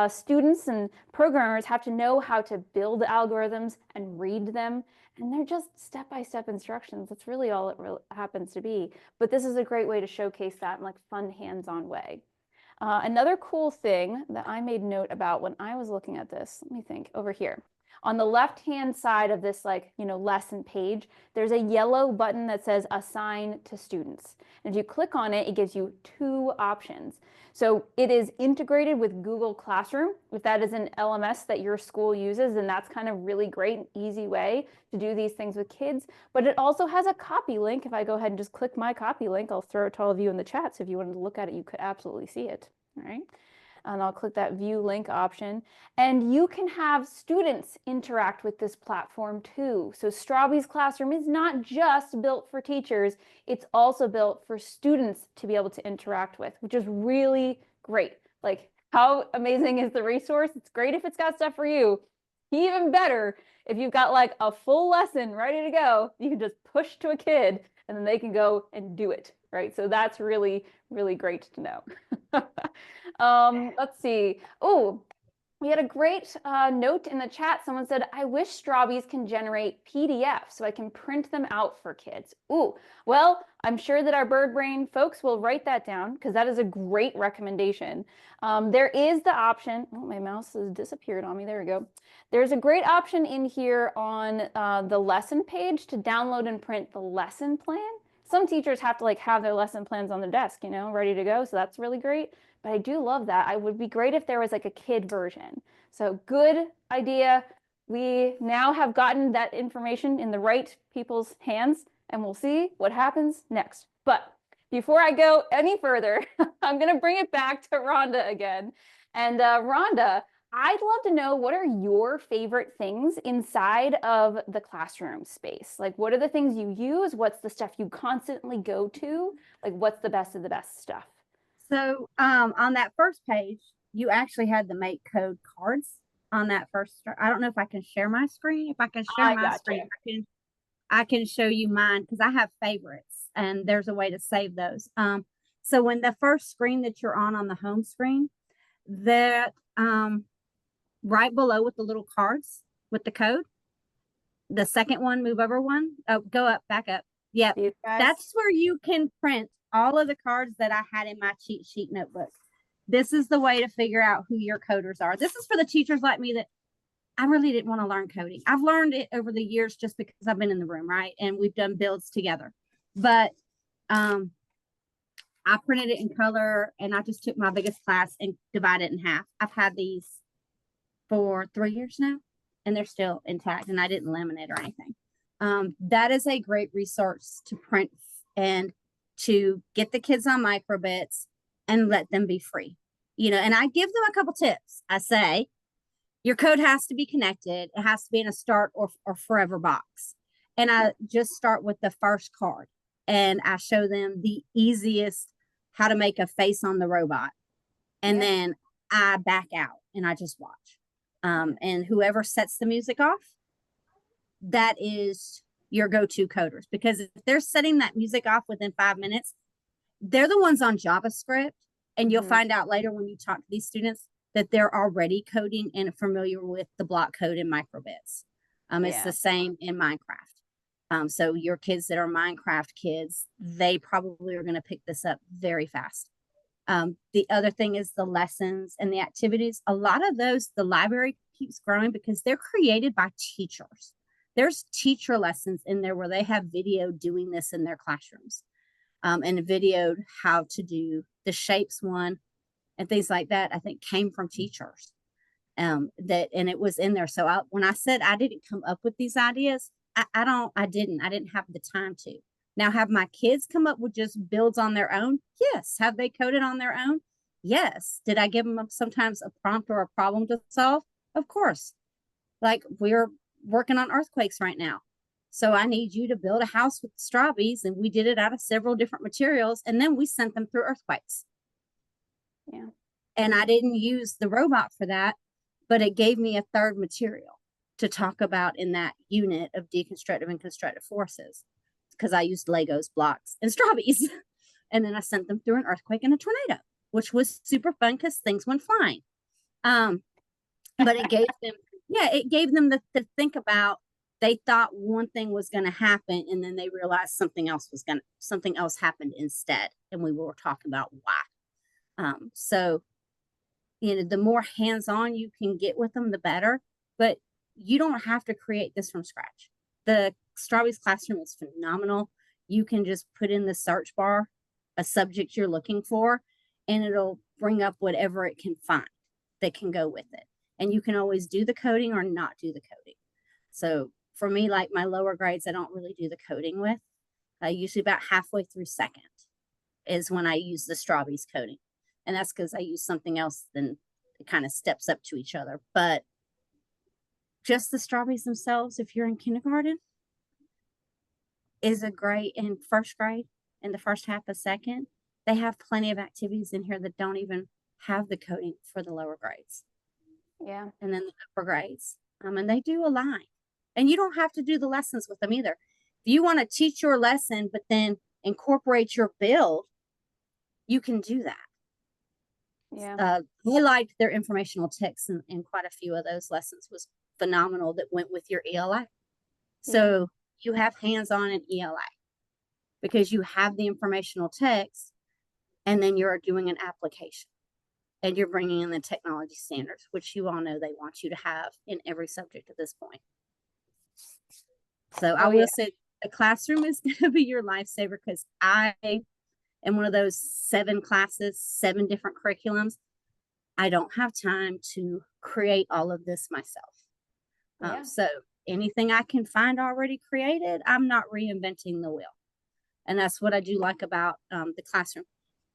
Students and programmers have to know how to build algorithms and read them, and they're just step-by-step instructions. That's really all it happens to be. But this is a great way to showcase that in like fun, hands-on way. Another cool thing that I made note about when I was looking at this, let me think, over here. On the left-hand side of this lesson page, there's a yellow button that says Assign to Students. And if you click on it, it gives you 2 options. So it is integrated with Google Classroom. If that is an LMS that your school uses, then that's kind of really great and easy way to do these things with kids. But it also has a copy link. If I go ahead and just click my copy link, I'll throw it to all of you in the chat. So if you wanted to look at it, you could absolutely see it. All right. And I'll click that view link option. And you can have students interact with this platform too. So Strawbees Classroom is not just built for teachers, it's also built for students to be able to interact with, which is really great. Like, how amazing is the resource? It's great if it's got stuff for you. even better, if you've got like a full lesson ready to go, you can just push to a kid and then they can go and do it, right? So that's really, really great to know. Let's see. Oh, we had a great note in the chat. Someone said, I wish Strawbees can generate PDFs so I can print them out for kids. Ooh, well, I'm sure that our Bird Brain folks will write that down because that is a great recommendation. There is the option, oh, my mouse has disappeared on me. There we go. There's a great option in here on the lesson page to download and print the lesson plan. Some teachers have to like have their lesson plans on their desk, you know, ready to go. So that's really great. But I do love that. It would be great if there was like a kid version. So good idea. We now have gotten that information in the right people's hands, and we'll see what happens next. But before I go any further, I'm going to bring it back to Rhonda again. And Rhonda, I'd love to know, what are your favorite things inside of the classroom space? Like, what are the things you use? What's the stuff you constantly go to? Like, what's the best of the best stuff? So on that first page, you actually had the make code cards on that first. I don't know if I can share my screen. If I can share my screen, I can show you mine because I have favorites and there's a way to save those. So when the first screen that you're on the home screen, that right below with the little cards with the code, the second one, move over one. Oh, go up, back up. Yep. That's where you can print all of the cards that I had in my cheat sheet notebook. This is the way to figure out who your coders are. This is for the teachers like me that I really didn't want to learn coding. I've learned it over the years just because I've been in the room, right? And we've done builds together. But I printed it in color and I just took my biggest class and divided it in half. I've had these for 3 years now and they're still intact and I didn't laminate or anything. That is a great resource to print and to get the kids on microbits and let them be free, you know, and I give them a couple tips. I say, your code has to be connected. It has to be in a start or forever box. And I just start with the first card and I show them the easiest, how to make a face on the robot. And then I back out and I just watch. And whoever sets the music off, that is your go-to coders, because if they're setting that music off within 5 minutes, they're the ones on JavaScript. And you'll find out later when you talk to these students that they're already coding and familiar with the block code in microbits. It's the same in Minecraft. So your kids that are Minecraft kids, they probably are going to pick this up very fast. The other thing is the lessons and the activities. A lot of those, the library keeps growing because they're created by teachers. There's teacher lessons in there where they have video doing this in their classrooms, and videoed how to do the shapes one and things like that. I think came from teachers, and it was in there. So when I said I didn't come up with these ideas, I didn't have the time to. Now, have my kids come up with just builds on their own? Yes. Have they coded on their own? Yes. Did I give them sometimes a prompt or a problem to solve? Of course. Like, we're working on earthquakes right now. So I need you to build a house with strawbees, and we did it out of several different materials, and then we sent them through earthquakes. Yeah. And I didn't use the robot for that, but it gave me a third material to talk about in that unit of deconstructive and constructive forces, because I used Legos, blocks, and strawbees. And then I sent them through an earthquake and a tornado, which was super fun because things went flying. But it gave them, it gave them to think about. They thought one thing was going to happen, and then they realized something else happened instead. And we were talking about why. So, you know, the more hands-on you can get with them, the better. But you don't have to create this from scratch. The Strawbees classroom is phenomenal. You can just put in the search bar a subject you're looking for, and it'll bring up whatever it can find that can go with it. And you can always do the coding or not do the coding. So for me, like my lower grades, I don't really do the coding with. Usually about halfway through second is when I use the Strawbees coding. And that's because I use something else, then it kind of steps up to each other. But just the Strawbees themselves, if you're in kindergarten, is a great in first grade, in the first half of second. They have plenty of activities in here that don't even have the coding for the lower grades. Yeah. And then the upper grades. and they do align. And you don't have to do the lessons with them either. If you want to teach your lesson, but then incorporate your build, you can do that. Yeah. I liked their informational text in quite a few of those lessons was phenomenal that went with your ELA. So you have hands-on in ELA because you have the informational text and then you're doing an application and you're bringing in the technology standards, which you all know they want you to have in every subject at this point. So I will say the classroom is going to be your lifesaver because I am one of those 7 classes, 7 different curriculums. I don't have time to create all of this myself. So anything I can find already created, I'm not reinventing the wheel. And that's what I do like about the classroom.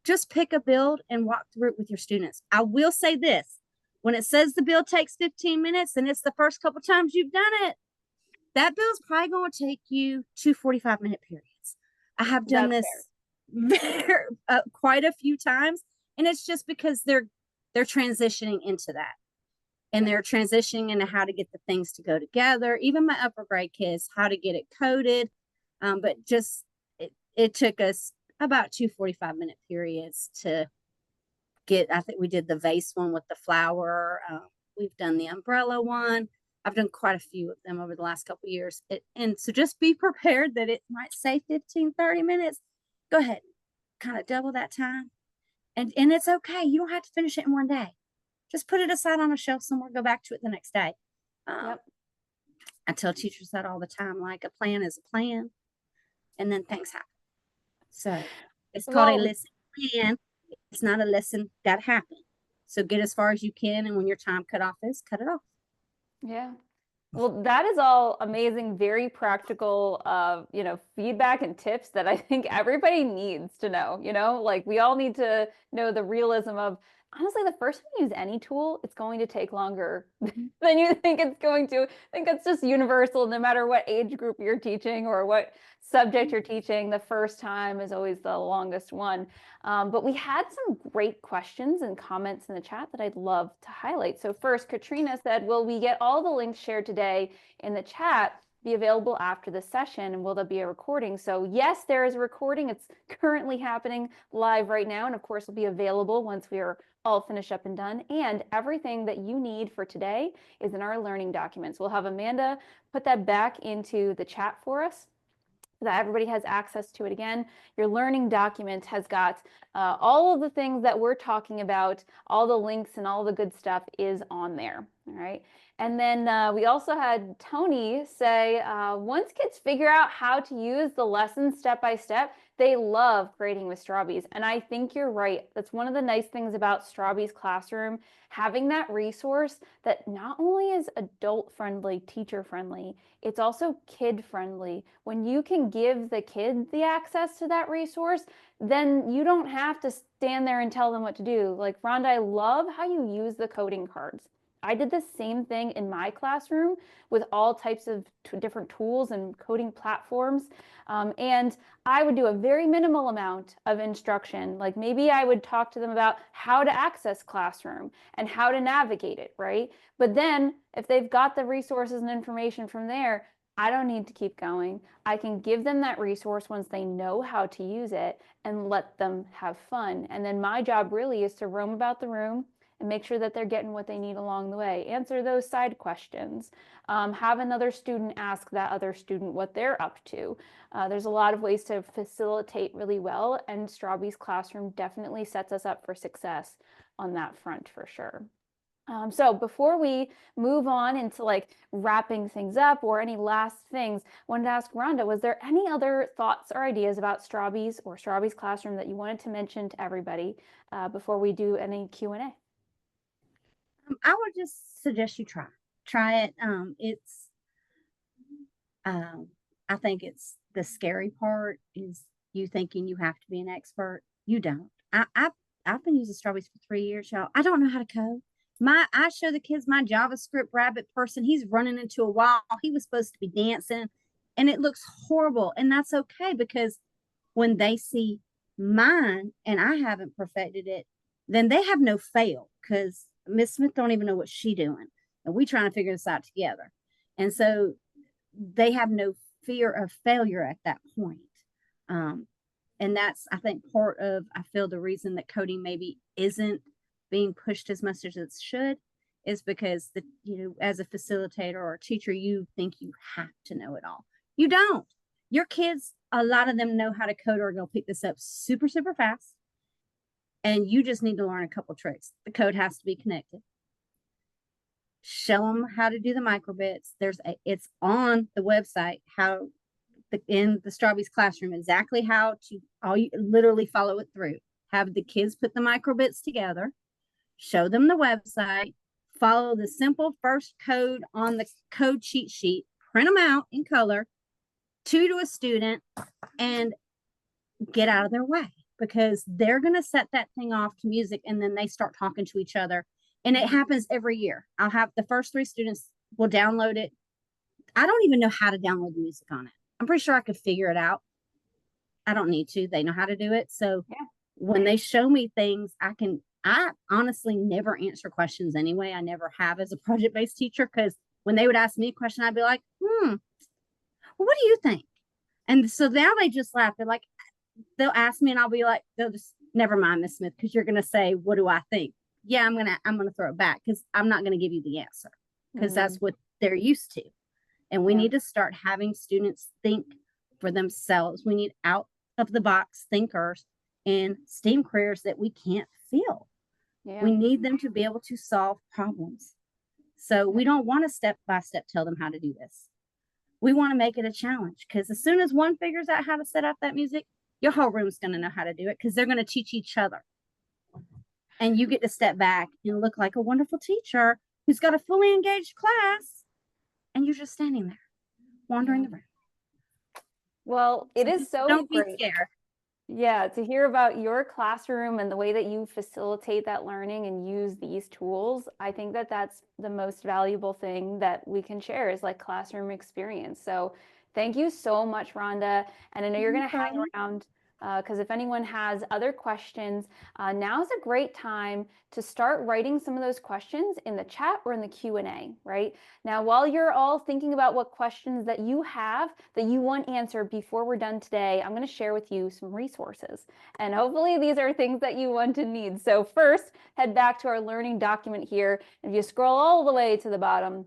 Just pick a build and walk through it with your students. I will say this, when it says the build takes 15 minutes and it's the first couple times you've done it, that build's probably going to take you 2 45-minute periods. I have done this quite a few times, and it's just because they're transitioning into that. And they're transitioning into how to get the things to go together. Even my upper grade kids, how to get it coded. But just, it took us about 2 45-minute periods to get, I think we did the vase one with the flower. We've done the umbrella one. I've done quite a few of them over the last couple of years. And so just be prepared that it might say 15, 30 minutes. Go ahead, kind of double that time. And it's okay. You don't have to finish it in one day. Just put it aside on a shelf somewhere, go back to it the next day. I tell teachers that all the time, like a plan is a plan, and then things happen. So it's called a lesson plan. It's not a lesson that happened. So get as far as you can, and when your time cut off is, cut it off. Yeah. Well, that is all amazing, very practical, feedback and tips that I think everybody needs to know, like we all need to know the realism of, honestly, the first time you use any tool, it's going to take longer than you think it's going to. I think it's just universal, no matter what age group you're teaching or what subject you're teaching, the first time is always the longest one. But we had some great questions and comments in the chat that I'd love to highlight. So first, Katrina said, will we get all the links shared today in the chat be available after the session, and will there be a recording? So yes, there is a recording. It's currently happening live right now, and of course will be available once we are all finished up and done. And everything that you need for today is in our learning documents. We'll have Amanda put that back into the chat for us so that everybody has access to it again. Your learning document has got all of the things that we're talking about, all the links and all the good stuff is on there. All right. And then we also had Tony say, once kids figure out how to use the lessons step by step, they love creating with Strawbees. And I think you're right. That's one of the nice things about Strawbees Classroom, having that resource that not only is adult friendly, teacher friendly, it's also kid friendly. When you can give the kid the access to that resource, then you don't have to stand there and tell them what to do. Like Rhonda, I love how you use the coding cards. I did the same thing in my classroom with all types of different tools and coding platforms. And I would do a very minimal amount of instruction. Like maybe I would talk to them about how to access Classroom and how to navigate it, right? But then if they've got the resources and information from there, I don't need to keep going. I can give them that resource once they know how to use it and let them have fun. And then my job really is to roam about the room and make sure that they're getting what they need along the way. Answer those side questions. Have another student ask that other student what they're up to. There's a lot of ways to facilitate really well, and Strawbees Classroom definitely sets us up for success on that front for sure. So before we move on into like wrapping things up or any last things, I wanted to ask Rhonda, was there any other thoughts or ideas about Strawbees or Strawbees Classroom that you wanted to mention to everybody before we do any Q&A? I would just suggest you try it. I think it's the scary part is you thinking you have to be an expert. You don't. I've been using Strawbees for 3 years, y'all. I don't know how to code. I show the kids my JavaScript rabbit person. He's running into a wall. He was supposed to be dancing, and it looks horrible. And that's okay, because when they see mine and I haven't perfected it, then they have no fail, because Miss Smith don't even know what she's doing. and we trying to figure this out together. And so they have no fear of failure at that point. And that's, I think, part of, I feel, the reason that coding maybe isn't being pushed as much as it should is because, as a facilitator or a teacher, you think you have to know it all. You don't. Your kids, a lot of them know how to code or are going to pick this up super, super fast. And you just need to learn a couple tricks. The code has to be connected. Show them how to do the microbits. It's on the website, in the Strawbees classroom, exactly how to, you literally follow it through. Have the kids put the microbits together, show them the website, follow the simple first code on the code cheat sheet, print them out in color, to a student, and get out of their way, because they're going to set that thing off to music, and then they start talking to each other. And it happens every year. I'll have the first 3 students will download it. I don't even know how to download the music on it. I'm pretty sure I could figure it out. I don't need to. They know how to do it. So when they show me things, I honestly never answer questions anyway. I never have as a project-based teacher, because when they would ask me a question, I'd be like, well, what do you think? And so now they just laugh. They're like, they'll ask me and I'll be like, they'll just, never mind, Miss Smith, because you're going to say, what do I think? Yeah, I'm going to throw it back, because I'm not going to give you the answer, because that's what they're used to. And we need to start having students think for themselves. We need out of the box thinkers in STEAM careers that we can't feel. We need them to be able to solve problems. So we don't want to step by step tell them how to do this. We want to make it a challenge, because as soon as one figures out how to set up that music, your whole room's going to know how to do it, because they're going to teach each other. And you get to step back and look like a wonderful teacher who's got a fully engaged class, and you're just standing there wandering around. Well, it is so don't be great. scared. Yeah, to hear about your classroom and the way that you facilitate that learning and use these tools, I think that that's the most valuable thing that we can share, is like classroom experience. So thank you so much, Rhonda. And I know you're going to hang around, because if anyone has other questions, now is a great time to start writing some of those questions in the chat or in the Q&A, right? Now, while you're all thinking about what questions that you have that you want answered before we're done today, I'm going to share with you some resources. And hopefully these are things that you want and need. So first, head back to our learning document here. If you scroll all the way to the bottom,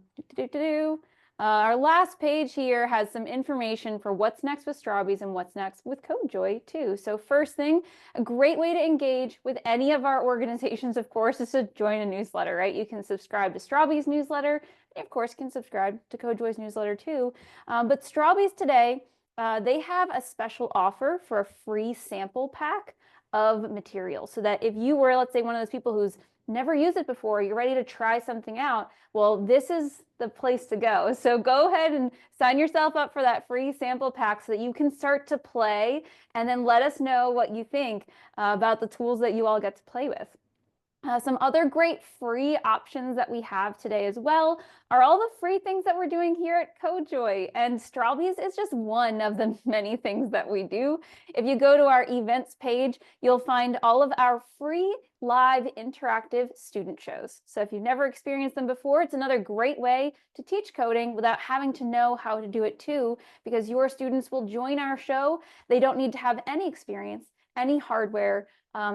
our last page here has some information for what's next with Strawbees and what's next with CodeJoy too. So first thing, a great way to engage with any of our organizations, of course, is to join a newsletter, right? You can subscribe to Strawbees newsletter. You, of course, can subscribe to CodeJoy's newsletter too. But Strawbees today, they have a special offer for a free sample pack of materials, so that if you were, let's say, one of those people who's never used it before, you're ready to try something out, well, this is the place to go. So go ahead and sign yourself up for that free sample pack so that you can start to play, and then let us know what you think about the tools that you all get to play with. Some other great free options that we have today as well are all the free things that we're doing here at CodeJoy, and Strawbees is just one of the many things that we do. If you go to our events page, you'll find all of our free live interactive student shows. So if you've never experienced them before, it's another great way to teach coding without having to know how to do it too, because your students will join our show. They don't need to have any experience, any hardware,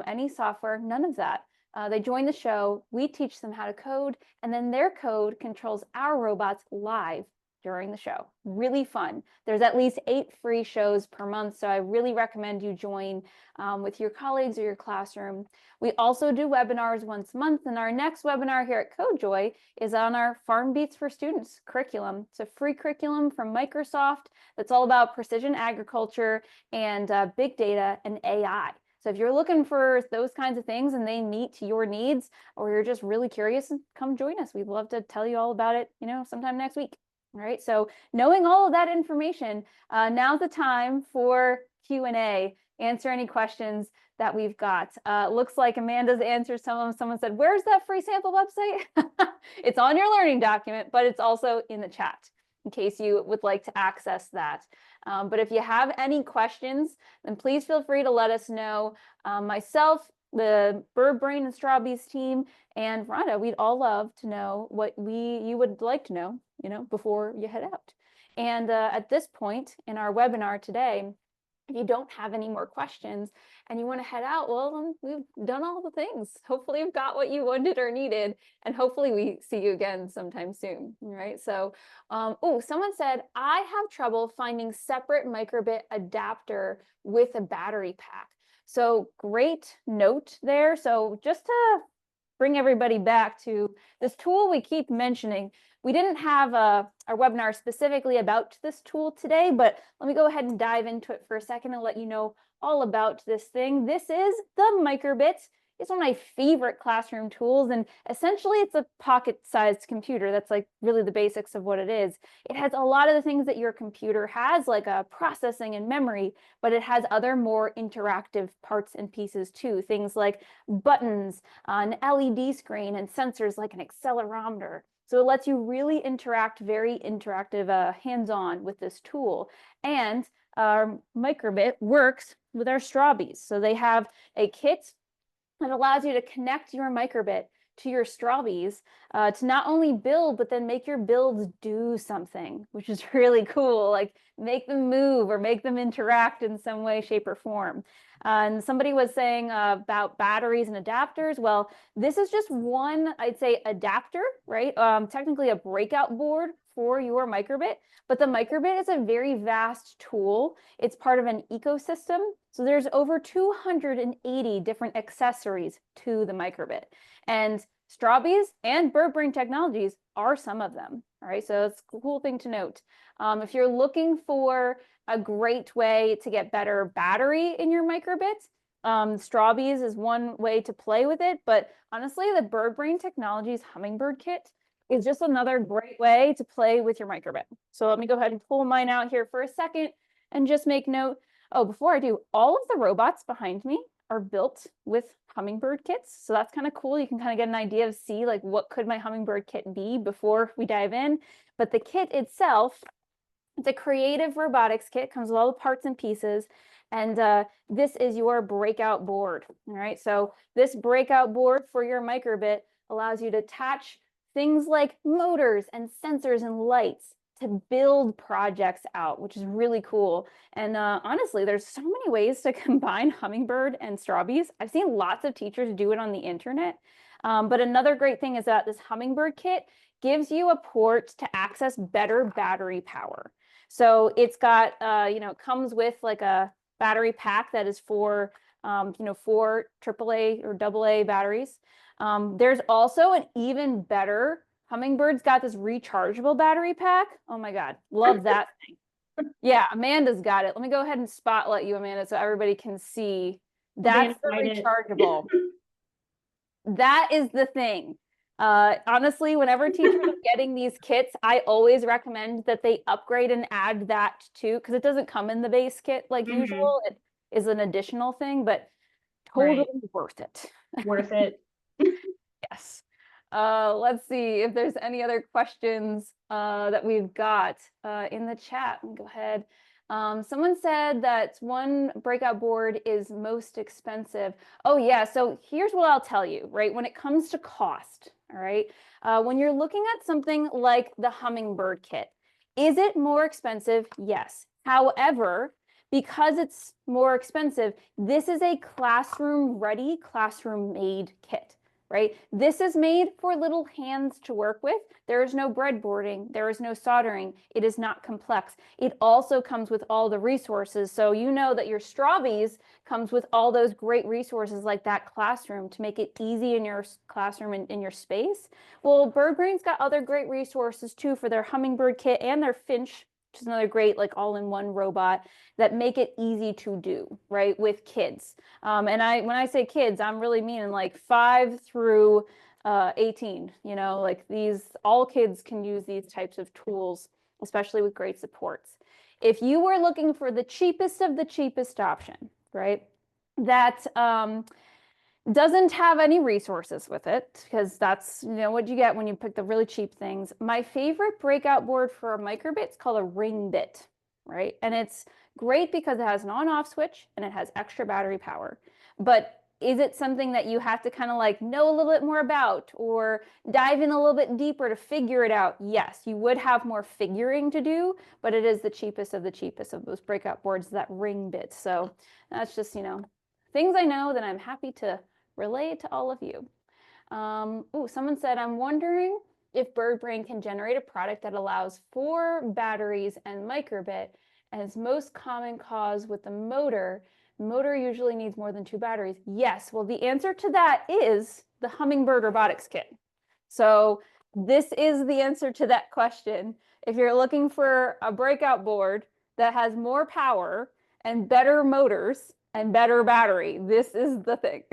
any software, none of that. They join the show, we teach them how to code, and then their code controls our robots live during the show. Really fun. There's at least 8 free shows per month, so I really recommend you join with your colleagues or your classroom. We also do webinars once a month, and our next webinar here at CodeJoy is on our Farm Beats for Students curriculum. It's a free curriculum from Microsoft that's all about precision agriculture and big data and AI. So if you're looking for those kinds of things and they meet your needs, or you're just really curious, come join us. We'd love to tell you all about it, sometime next week. All right. So knowing all of that information, now's the time for Q&A. Answer any questions that we've got. Looks like Amanda's answered some of them. Someone said, where's that free sample website? It's on your learning document, but it's also in the chat in case you would like to access that. But if you have any questions, then please feel free to let us know. Myself, the Bird Brain and Strawbees team, and Rhonda, we'd all love to know what you would like to know, before you head out. And at this point in our webinar today, if you don't have any more questions and you want to head out, well, we've done all the things. Hopefully you've got what you wanted or needed, and hopefully we see you again sometime soon, right? So, oh, someone said, I have trouble finding separate microbit adapter with a battery pack. So great note there. So just to bring everybody back to this tool we keep mentioning, we didn't have our webinar specifically about this tool today, but let me go ahead and dive into it for a second and let you know all about this thing. This is the microbit. It's one of my favorite classroom tools, and essentially it's a pocket-sized computer. That's like really the basics of what it is. It has a lot of the things that your computer has, like a processing and memory, but it has other more interactive parts and pieces too. Things like buttons, an LED screen, and sensors like an accelerometer. So it lets you really interact, very interactive, hands-on with this tool. And our microbit works with our Strawbees. So they have a kit that allows you to connect your microbit to your Strawbees to not only build, but then make your builds do something, which is really cool, like make them move or make them interact in some way, shape, or form. And somebody was saying about batteries and adapters. Well, this is just one, I'd say, adapter, right? Technically a breakout board for your microbit, but the microbit is a very vast tool. It's part of an ecosystem. So there's over 280 different accessories to the microbit. And Strawbees and Bird Brain Technologies are some of them. All right, so it's a cool thing to note. If you're looking for a great way to get better battery in your microbit, Strawbees is one way to play with it. But honestly, the Bird Brain Technologies Hummingbird Kit is just another great way to play with your microbit. So let me go ahead and pull mine out here for a second and just make note. Oh, before I do, all of the robots behind me are built with hummingbird kits. So that's kind of cool. You can kind of get an idea of see like what could my hummingbird kit be before we dive in. But the kit itself, it's a creative robotics kit, comes with all the parts and pieces. And this is your breakout board. All right. So this breakout board for your microbit allows you to attach things like motors and sensors and lights to build projects out, which is really cool. And honestly, there's so many ways to combine Hummingbird and Strawbees. I've seen lots of teachers do it on the internet. But another great thing is that this Hummingbird kit gives you a port to access better battery power. So it's got, it comes with like a battery pack that is for, 4 AAA or AA batteries. There's also an even better, Hummingbird's got this rechargeable battery pack. Oh my God, love that thing. Yeah, Amanda's got it. Let me go ahead and spotlight you, Amanda, so everybody can see. That's the rechargeable. That is the thing. Honestly, whenever teachers are getting these kits, I always recommend that they upgrade and add that too, because it doesn't come in the base kit like usual. It is an additional thing, but totally worth it. Worth it. Yes. Let's see if there's any other questions that we've got in the chat. Let me go ahead. Someone said that one breakout board is most expensive. Oh yeah, so here's what I'll tell you, right? When it comes to cost, all right? When you're looking at something like the Hummingbird kit, is it more expensive? Yes. However, because it's more expensive, this is a classroom-ready, classroom-made kit. Right? This is made for little hands to work with. There is no breadboarding. There is no soldering. It is not complex. It also comes with all the resources. So you know that your Strawbees comes with all those great resources like that classroom to make it easy in your classroom and in your space. Well, Bird Brain's got other great resources too for their Hummingbird kit and their Finch, which is another great like all-in-one robot that make it easy to do, right, with kids. And when I say kids, I'm really meaning like 5 through 18, like all kids can use these types of tools, especially with great supports. If you were looking for the cheapest of the cheapest option, right, that doesn't have any resources with it, because that's what you get when you pick the really cheap things. My favorite breakout board for a microbit is called a ring bit, right? And it's great because it has an on-off switch and it has extra battery power. But Is it something that you have to kind of like know a little bit more about or dive in a little bit deeper to figure it out? Yes, you would have more figuring to do, but it is the cheapest of those breakout boards, that ring bit. So that's just, things I know that I'm happy to relay to all of you. Someone said, I'm wondering if BirdBrain can generate a product that allows 4 batteries and microbit as most common cause with the motor. Motor usually needs more than 2 batteries. Yes, well, the answer to that is the Hummingbird Robotics Kit. So this is the answer to that question. If you're looking for a breakout board that has more power and better motors and better battery, this is the thing.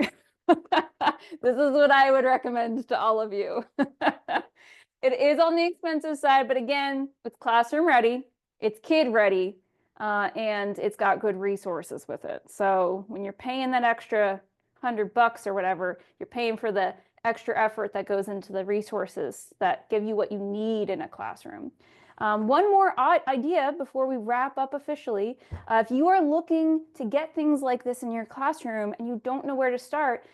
This is what I would recommend to all of you. It is on the expensive side, but again, it's classroom ready, it's kid ready, and it's got good resources with it. So when you're paying that extra $100 or whatever, you're paying for the extra effort that goes into the resources that give you what you need in a classroom. One more idea before we wrap up officially. If you are looking to get things like this in your classroom and you don't know where to start,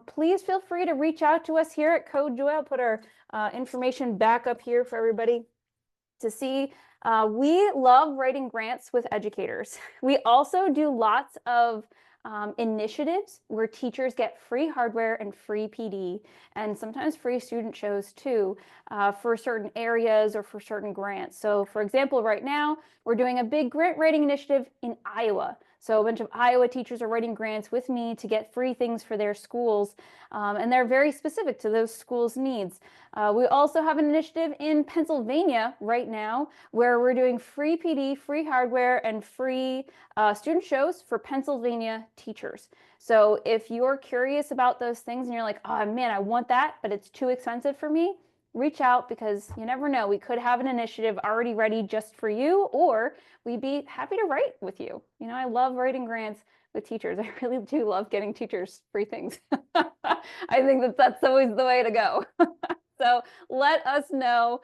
please feel free to reach out to us here at CodeJoy. I'll put our information back up here for everybody to see. We love writing grants with educators. We also do lots of initiatives where teachers get free hardware and free PD, and sometimes free student shows too, for certain areas or for certain grants. So for example, right now, we're doing a big grant writing initiative in Iowa. So a bunch of Iowa teachers are writing grants with me to get free things for their schools, and they're very specific to those schools' needs. We also have an initiative in Pennsylvania right now where we're doing free PD, free hardware, and free student shows for Pennsylvania teachers. So if you're curious about those things and you're like, oh man, I want that, but it's too expensive for me, reach out, because you never know. We could have an initiative already ready just for you, or we'd be happy to write with you. I love writing grants with teachers. I really do love getting teachers free things. I think that's always the way to go. So let us know.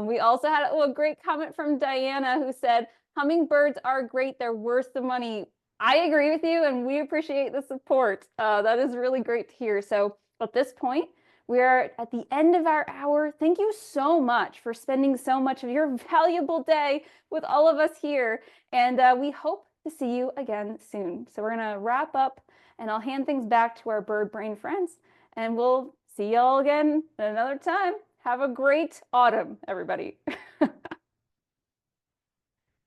We also had a great comment from Diana who said, hummingbirds are great. They're worth the money. I agree with you, and we appreciate the support. That is really great to hear. So at this point, we are at the end of our hour. Thank you so much for spending so much of your valuable day with all of us here. And we hope to see you again soon. So we're going to wrap up, and I'll hand things back to our bird brain friends, and we'll see y'all again another time. Have a great autumn, everybody.